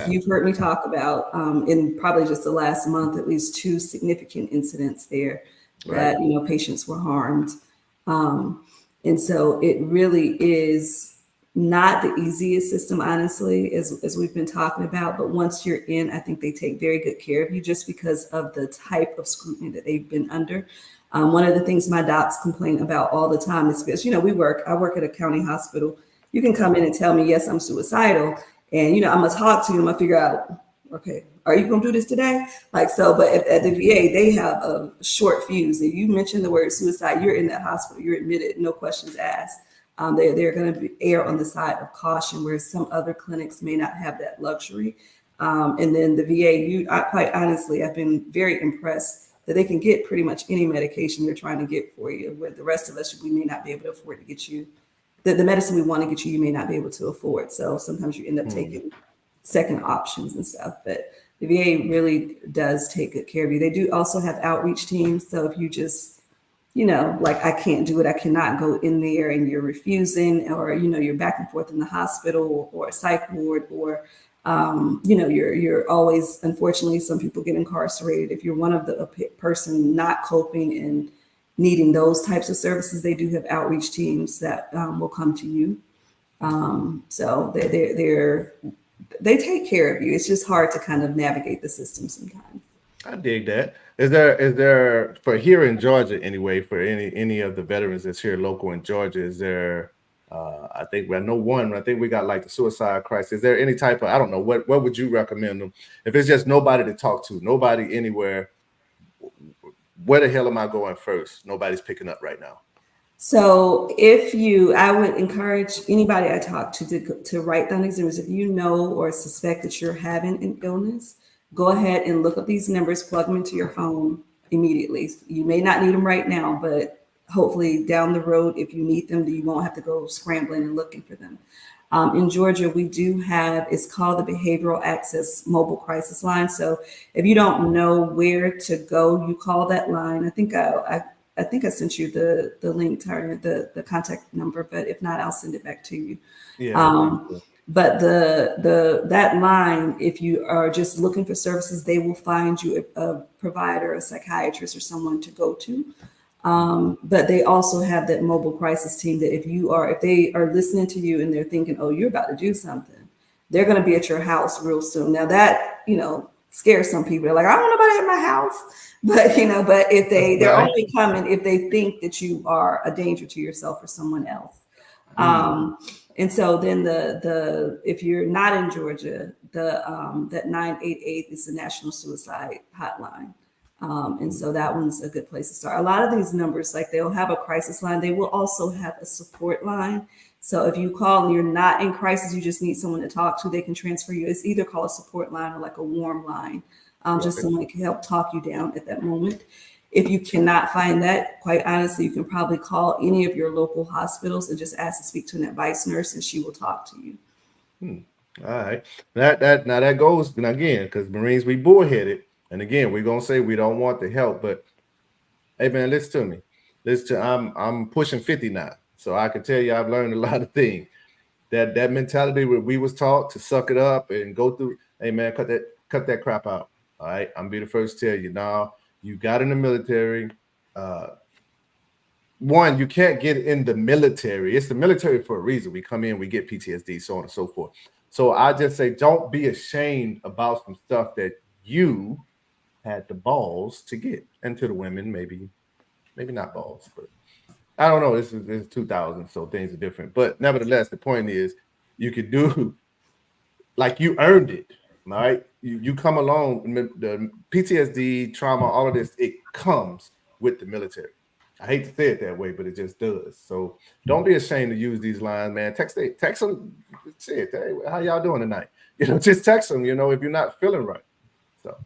you've heard me talk about, in probably just the last month, at least 2 significant incidents there that, you know, patients were harmed. And so it really is not the easiest system, honestly, as we've been talking about. But once you're in, I think they take very good care of you just because of the type of scrutiny that they've been under. One of the things my docs complain about all the time is because, you know, I work at a county hospital. You can come in and tell me, yes, I'm suicidal. And, you know, I'm going to talk to you. I'm going to figure out, okay, are you going to do this today? Like, so, but at the VA, they have a short fuse. If you mention the word suicide, you're in that hospital, you're admitted, no questions asked. They're going to err on the side of caution, whereas some other clinics may not have that luxury. And then the VA, quite honestly, I've been very impressed that they can get pretty much any medication they're trying to get for you, where the rest of us, we may not be able to afford to get you the medicine we want to get you, you may not be able to afford. So sometimes you end up taking second options and stuff. But the VA really does take good care of you. They do also have outreach teams. So if you just, like, I can't do it, I cannot go in there, and you're refusing, or, you're back and forth in the hospital or a psych ward, or, you're always, unfortunately, some people get incarcerated. If you're one of the person not coping and needing those types of services, they do have outreach teams that will come to you. So they take care of you. It's just hard to kind of navigate the system sometimes. I dig that. Is there for here in Georgia anyway, for any of the veterans that's here local in Georgia, is there I think we got like the suicide crisis. Is there any type of, I don't know, what would you recommend them if it's just nobody to talk to, nobody anywhere? Where the hell am I going first? Nobody's picking up right now. So I would encourage anybody I talk to write down these numbers. If you know or suspect that you're having an illness, go ahead and look up these numbers, plug them into your phone immediately. You may not need them right now, but hopefully down the road, if you need them, you won't have to go scrambling and looking for them. In Georgia, we do have, it's called the Behavioral Access Mobile Crisis Line. So if you don't know where to go, you call that line. I think I sent you the link to the contact number, but if not, I'll send it back to you. Yeah. But that line, if you are just looking for services, they will find you a provider, a psychiatrist, or someone to go to. But they also have that mobile crisis team that if they are listening to you and they're thinking, oh, you're about to do something, they're going to be at your house real soon. Now that, scares some people. They're like, I don't want nobody at my house. But, but if they're only coming if they think that you are a danger to yourself or someone else. And so then if you're not in Georgia, that 988 is the National Suicide Hotline. And so that one's a good place to start. A lot of these numbers, like they'll have a crisis line. They will also have a support line. So if you call and you're not in crisis, you just need someone to talk to, they can transfer you. It's either called a support line or like a warm line. Just someone that can help talk you down at that moment. If you cannot find that, quite honestly, you can probably call any of your local hospitals and just ask to speak to an advice nurse, and she will talk to you. All right. That goes, and again, because Marines, we bullheaded. And again, we're gonna say we don't want the help, but hey man, listen to me. I'm pushing 50 now. So I can tell you I've learned a lot of things. That mentality where we was taught to suck it up and go through, hey man, cut that crap out. All right. I'm be the first to tell you now, you got in the military. One, you can't get in the military. It's the military for a reason. We come in, we get PTSD, so on and so forth. So I just say, don't be ashamed about some stuff that you had the balls to get. And to the women, maybe not balls, but I don't know. This is 2000, so things are different. But nevertheless, the point is, you could do like you earned it. All right, you come along. The PTSD, trauma, all of this, it comes with the military. I hate to say it that way, but it just does. So don't be ashamed to use these lines, man. Text them. Shit, hey, how y'all doing tonight? Just text them. If you're not feeling right. So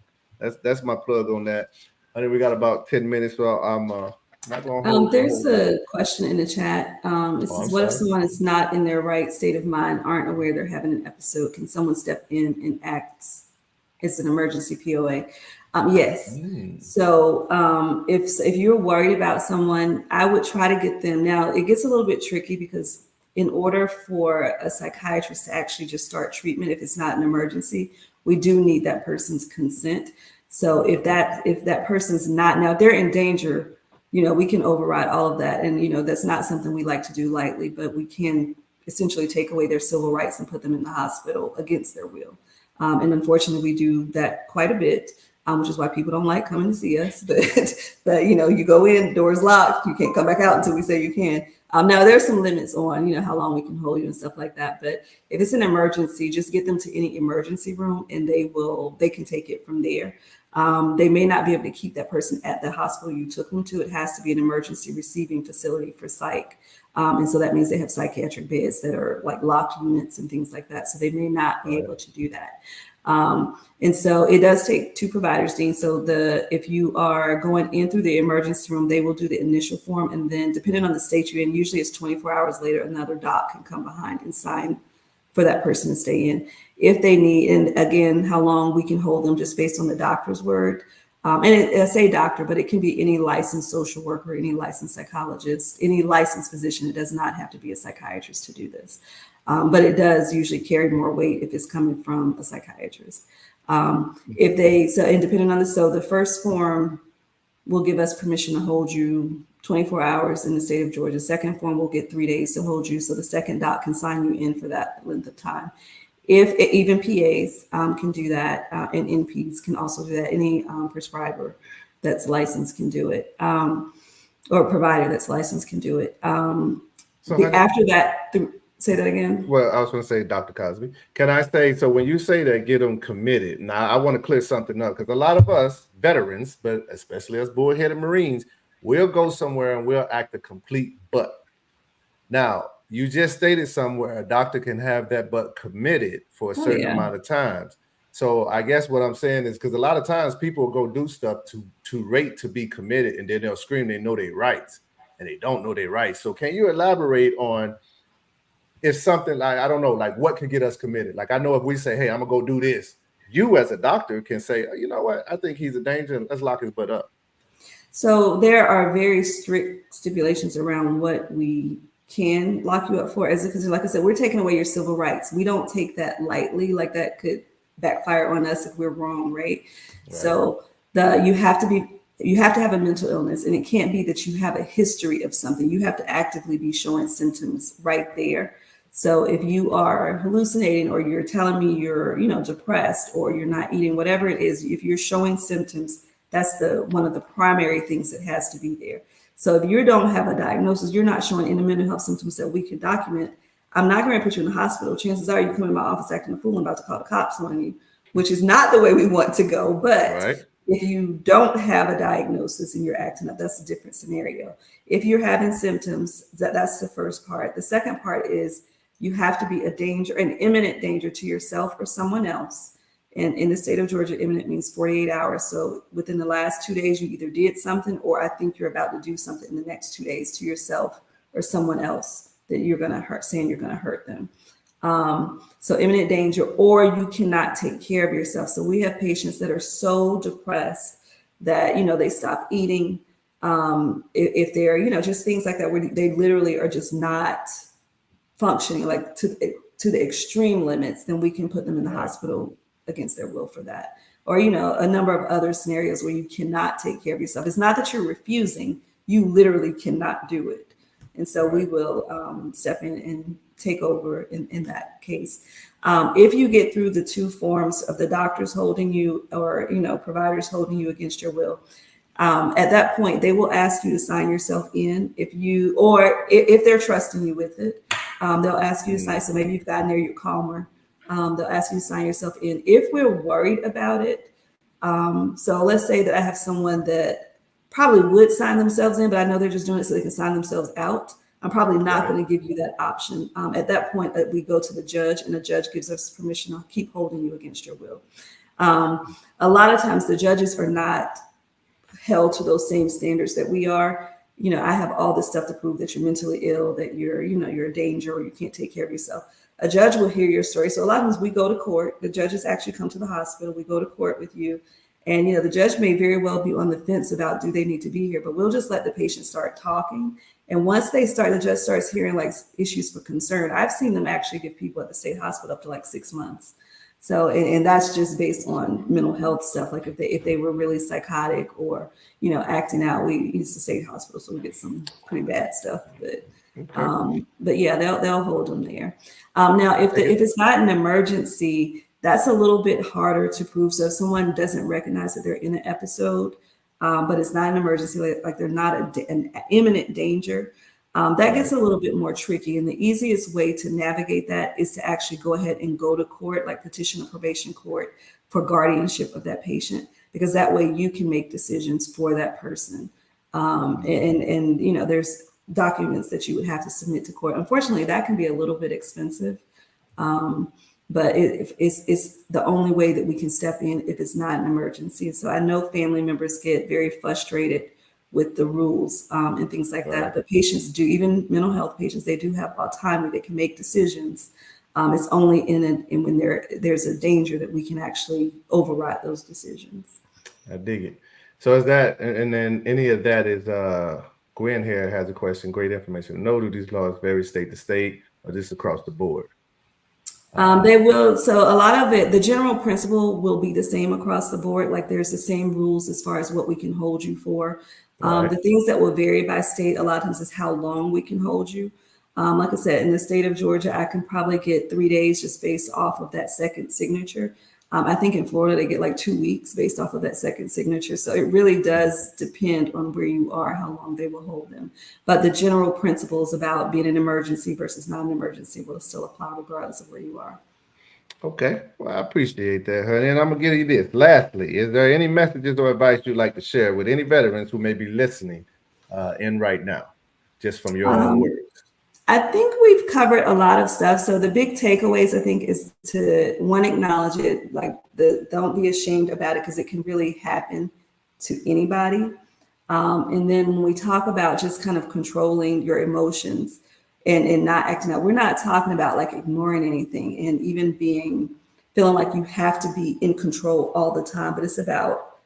that's my plug on that. I think we got about 10 minutes, so I'm not going. There's a question in the chat. It says, "What if someone is not in their right state of mind, aren't aware they're having an episode? Can someone step in and act as an emergency POA?" Yes. So if you're worried about someone, I would try to get them. Now it gets a little bit tricky because in order for a psychiatrist to actually just start treatment, if it's not an emergency, we do need that person's consent. So if that person's not, now if they're in danger, we can override all of that. And, that's not something we like to do lightly, but we can essentially take away their civil rights and put them in the hospital against their will. And unfortunately, we do that quite a bit, which is why people don't like coming to see us. But you go in, doors locked, you can't come back out until we say you can. Now there's some limits on, how long we can hold you and stuff like that. But if it's an emergency, just get them to any emergency room and they can take it from there. They may not be able to keep that person at the hospital you took them to. It has to be an emergency receiving facility for psych. And so that means they have psychiatric beds that are like locked units and things like that. So they may not be able to do that. And so it does take two providers, Dean. So if you are going in through the emergency room, they will do the initial form. And then depending on the state you're in, usually it's 24 hours later, another doc can come behind and sign for that person to stay in. If they need, and again, how long we can hold them just based on the doctor's word. I say doctor, but it can be any licensed social worker, any licensed psychologist, any licensed physician. It does not have to be a psychiatrist to do this. But it does usually carry more weight if it's coming from a psychiatrist. And depending on the first form will give us permission to hold you 24 hours in the state of Georgia. Second form will get 3 days to hold you. So the second doc can sign you in for that length of time. If even PAs can do that, and NPs can also do that. Any prescriber that's licensed can do it, or provider that's licensed can do it. After that, say that again. Well, I was going to say, Dr. Cosby, can I say, so when you say that, get them committed. Now, I want to clear something up because a lot of us veterans, but especially us bullheaded Marines, we'll go somewhere and we'll act a complete butt. Now, you just stated somewhere a doctor can have that butt committed for a certain amount of times. So I guess what I'm saying is because a lot of times people go do stuff to rate to be committed, and then they'll scream they know their rights and they don't know their rights. So can you elaborate on if something like, I don't know, like what could get us committed? Like I know if we say, hey, I'm gonna go do this, you as a doctor can say, oh, you know what, I think he's a danger, let's lock his butt up. So there are very strict stipulations around what we can lock you up for, because like I said, we're taking away your civil rights. We don't take that lightly. Like that could backfire on us if we're wrong, right? So you have to have a mental illness, and it can't be that you have a history of something. You have to actively be showing symptoms right there. So if you are hallucinating, or you're telling me you're, depressed, or you're not eating, whatever it is, if you're showing symptoms, that's one of the primary things that has to be there. So if you don't have a diagnosis, you're not showing any mental health symptoms that we can document, I'm not going to put you in the hospital. Chances are you come in my office acting a fool and about to call the cops on you, which is not the way we want to go. But if you don't have a diagnosis and you're acting up, that's a different scenario. If you're having symptoms, that's the first part. The second part is you have to be an imminent danger to yourself or someone else. And in the state of Georgia, imminent means 48 hours. So within the last 2 days, you either did something, or I think you're about to do something in the next 2 days to yourself or someone else that you're going to hurt, saying you're going to hurt them. So imminent danger, or you cannot take care of yourself. So we have patients that are so depressed that, they stop eating. If they're, just things like that, where they literally are just not functioning, like to the extreme limits, then we can put them in the hospital against their will for that. Or, a number of other scenarios where you cannot take care of yourself. It's not that you're refusing, you literally cannot do it. And so we will step in and take over in that case. If you get through the two forms of the doctors holding you, or, providers holding you against your will, at that point, they will ask you to sign yourself in. If they're trusting you with it, they'll ask you to sign. So maybe you've gotten there, you're calmer. They'll ask you to sign yourself in. If we're worried about it, so let's say that I have someone that probably would sign themselves in, but I know they're just doing it so they can sign themselves out. I'm probably not going to give you that option. At that point, we go to the judge, and the judge gives us permission to keep holding you against your will. A lot of times the judges are not held to those same standards that we are. I have all this stuff to prove that you're mentally ill, that you're a danger, or you can't take care of yourself. A judge will hear your story. So a lot of times we go to court. The judges actually come to the hospital. We go to court with you. And, the judge may very well be on the fence about, do they need to be here? But we'll just let the patient start talking. And once the judge starts hearing like issues for concern, I've seen them actually give people at the state hospital up to like 6 months. So, and that's just based on mental health stuff. Like if they were really psychotic or, acting out, we use the state hospital. So we get some pretty bad stuff, but yeah, they'll hold them there. Now, if it's not an emergency, that's a little bit harder to prove. So if someone doesn't recognize that they're in an episode, but it's not an emergency, like they're not an imminent danger, that gets a little bit more tricky. And the easiest way to navigate that is to actually go ahead and go to court, like petition a probation court for guardianship of that patient, because that way you can make decisions for that person. And there's documents that you would have to submit to court. Unfortunately, that can be a little bit expensive. but it's the only way that we can step in if it's not an emergency. So I know family members get very frustrated with the rules and things like that, but patients do, even mental health patients, they do have autonomy. They can make decisions. It's only when there's a danger that we can actually override those decisions. I dig it. So is that, and then any of that is, Gwen here has a question. Great information. No, do these laws vary state to state or just across the board? They will. So a lot of it, the general principle will be the same across the board. Like there's the same rules as far as what we can hold you for. The things that will vary by state a lot of times is how long we can hold you. Like I said, in the state of Georgia, I can probably get 3 days just based off of that second signature. I think in Florida, they get like 2 weeks based off of that second signature. So it really does depend on where you are, how long they will hold them. But the general principles about being an emergency versus non-emergency will still apply regardless of where you are. Okay, well, I appreciate that, honey. And I'm going to give you this. Lastly, is there any messages or advice you'd like to share with any veterans who may be listening in right now, just from your own words? I think we've covered a lot of stuff. So the big takeaways, I think, is to acknowledge it, like don't be ashamed about it because it can really happen to anybody. And then when we talk about just kind of controlling your emotions and not acting out, we're not talking about like ignoring anything and even feeling like you have to be in control all the time, but it's about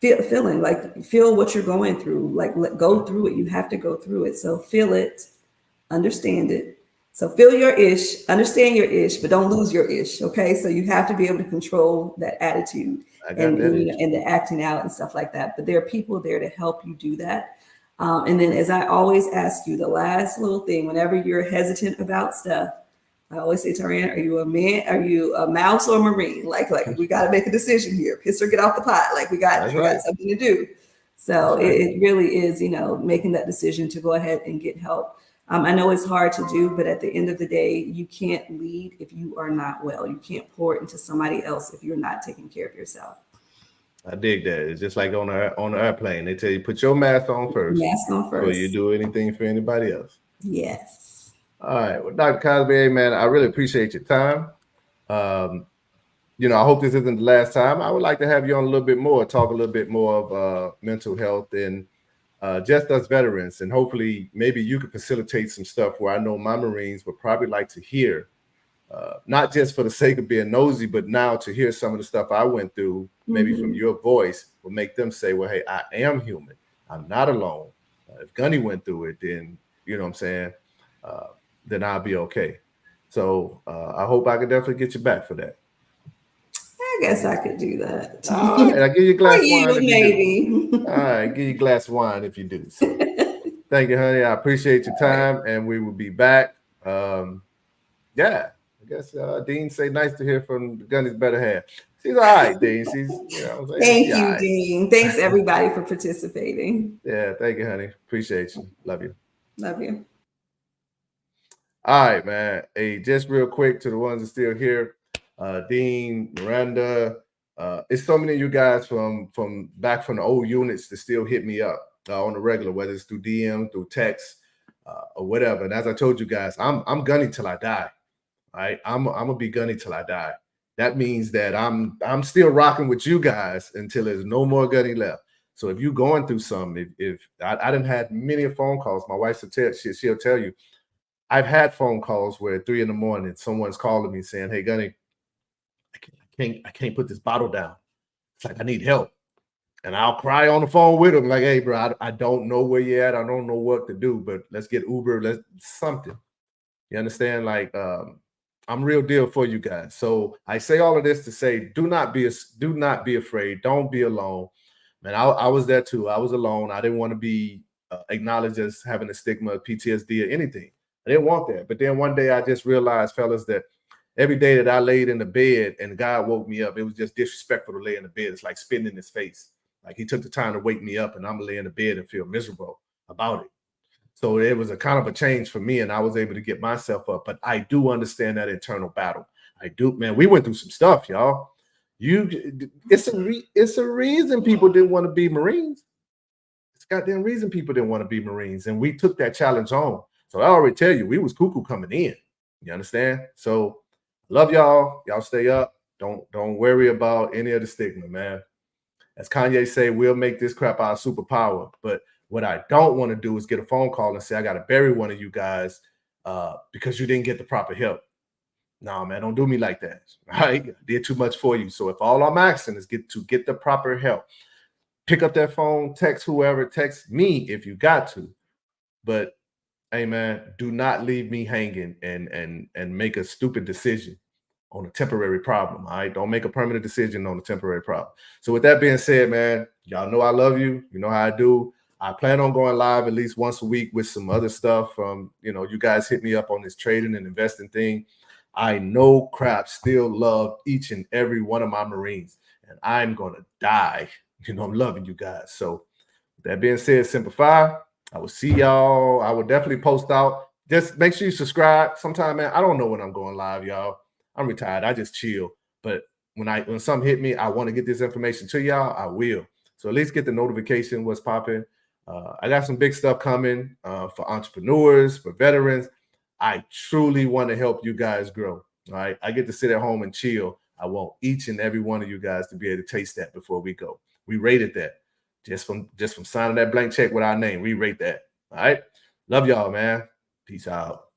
feeling like feel what you're going through, like go through it. You have to go through it. So feel it. Understand it. So feel your ish, understand your ish, but don't lose your ish. Okay. So you have to be able to control that attitude and the acting out and stuff like that. But there are people there to help you do that. And then as I always ask you, the last little thing, whenever you're hesitant about stuff, I always say, Tarian, are you a man? Are you a mouse or a Marine? Like we got to make a decision here. Piss or get off the pot. Like we got something to do. So it really is, making that decision to go ahead and get help. I know it's hard to do, but at the end of the day, you can't lead if you are not well. You can't pour it into somebody else if you're not taking care of yourself. I dig that. It's just like on the airplane. They tell you put your mask on first. Mask on first. Before you do anything for anybody else. Yes. All right. Well, Dr. Cosby, man, I really appreciate your time. I hope this isn't the last time. I would like to have you on a little bit more, talk a little bit more of mental health and just us veterans, and hopefully maybe you could facilitate some stuff where I know my Marines would probably like to hear, not just for the sake of being nosy, but now to hear some of the stuff I went through, maybe from your voice, will make them say, well, hey, I am human. I'm not alone. If Gunny went through it, then, you know what I'm saying, then I'll be okay. So I hope I can definitely get you back for that. I guess I could do that. All right, I'll give you a glass of wine. Maybe. All right, give you a glass of wine if you do. So, thank you, honey. I appreciate your time, and we will be back. I guess Dean say nice to hear from Gunny's better half. She's all right, Dean. She's, Thank you, Dean. Thanks everybody for participating. Yeah, thank you, honey. Appreciate you. Love you. Love you. All right, man. Hey, just real quick to the ones that are still here. Dean, Miranda, it's so many of you guys from back from the old units that still hit me up on the regular, whether it's through DM, through text, or whatever. And as I told you guys, I'm Gunny till I die. Right? I'm gonna be Gunny till I die. That means that I'm still rocking with you guys until there's no more Gunny left. So if you're going through something, if I didn't had many phone calls, my wife she'll tell you, I've had phone calls where at 3 a.m. someone's calling me saying, hey, Gunny, I can't put this bottle down. It's like I need help. And I'll cry on the phone with them like, hey, bro, I don't know where you're at. I don't know what to do, but let's get Uber. Let's something. You understand? Like I'm real deal for you guys. So I say all of this to say, do not be afraid. Don't be alone. Man, I was there too. I was alone. I didn't want to be acknowledged as having a stigma of PTSD or anything. I didn't want that. But then one day I just realized, fellas, that every day that I laid in the bed and God woke me up, it was just disrespectful to lay in the bed. It's like spitting in his face. Like he took the time to wake me up and I'm gonna lay in the bed and feel miserable about it. So it was a kind of a change for me and I was able to get myself up. But I do understand that internal battle. I do, man. We went through some stuff, y'all. It's a reason people didn't want to be Marines. It's a goddamn reason people didn't want to be Marines. And we took that challenge on. So I already tell you, we was cuckoo coming in. You understand? So Love y'all. Y'all stay up. Don't worry about any of the stigma, man. As Kanye say, we'll make this crap our superpower. But what I don't want to do is get a phone call and say, I got to bury one of you guys because you didn't get the proper help. No, man, don't do me like that. Right? I did too much for you. So if all I'm asking is get the proper help, pick up that phone, text whoever, text me if you got to. But hey, man, do not leave me hanging and make a stupid decision on a temporary problem. All right. Don't make a permanent decision on a temporary problem. So with that being said, man, y'all know I love you. You know how I do. I plan on going live at least once a week with some other stuff. You guys hit me up on this trading and investing thing. I know crap still love each and every one of my Marines, and I'm gonna die. I'm loving you guys. So with that being said, Simplify. I will see y'all. I will definitely post out. Just make sure you subscribe. Sometime, man, I don't know when I'm going live, y'all. I'm retired. I just chill. But when something hit me, I want to get this information to y'all, I will. So at least get the notification what's popping. I got some big stuff coming for entrepreneurs, for veterans. I truly want to help you guys grow. All right. I get to sit at home and chill. I want each and every one of you guys to be able to taste that before we go. We rated that. Just from signing that blank check with our name, we rate that. All right. Love y'all, man. Peace out.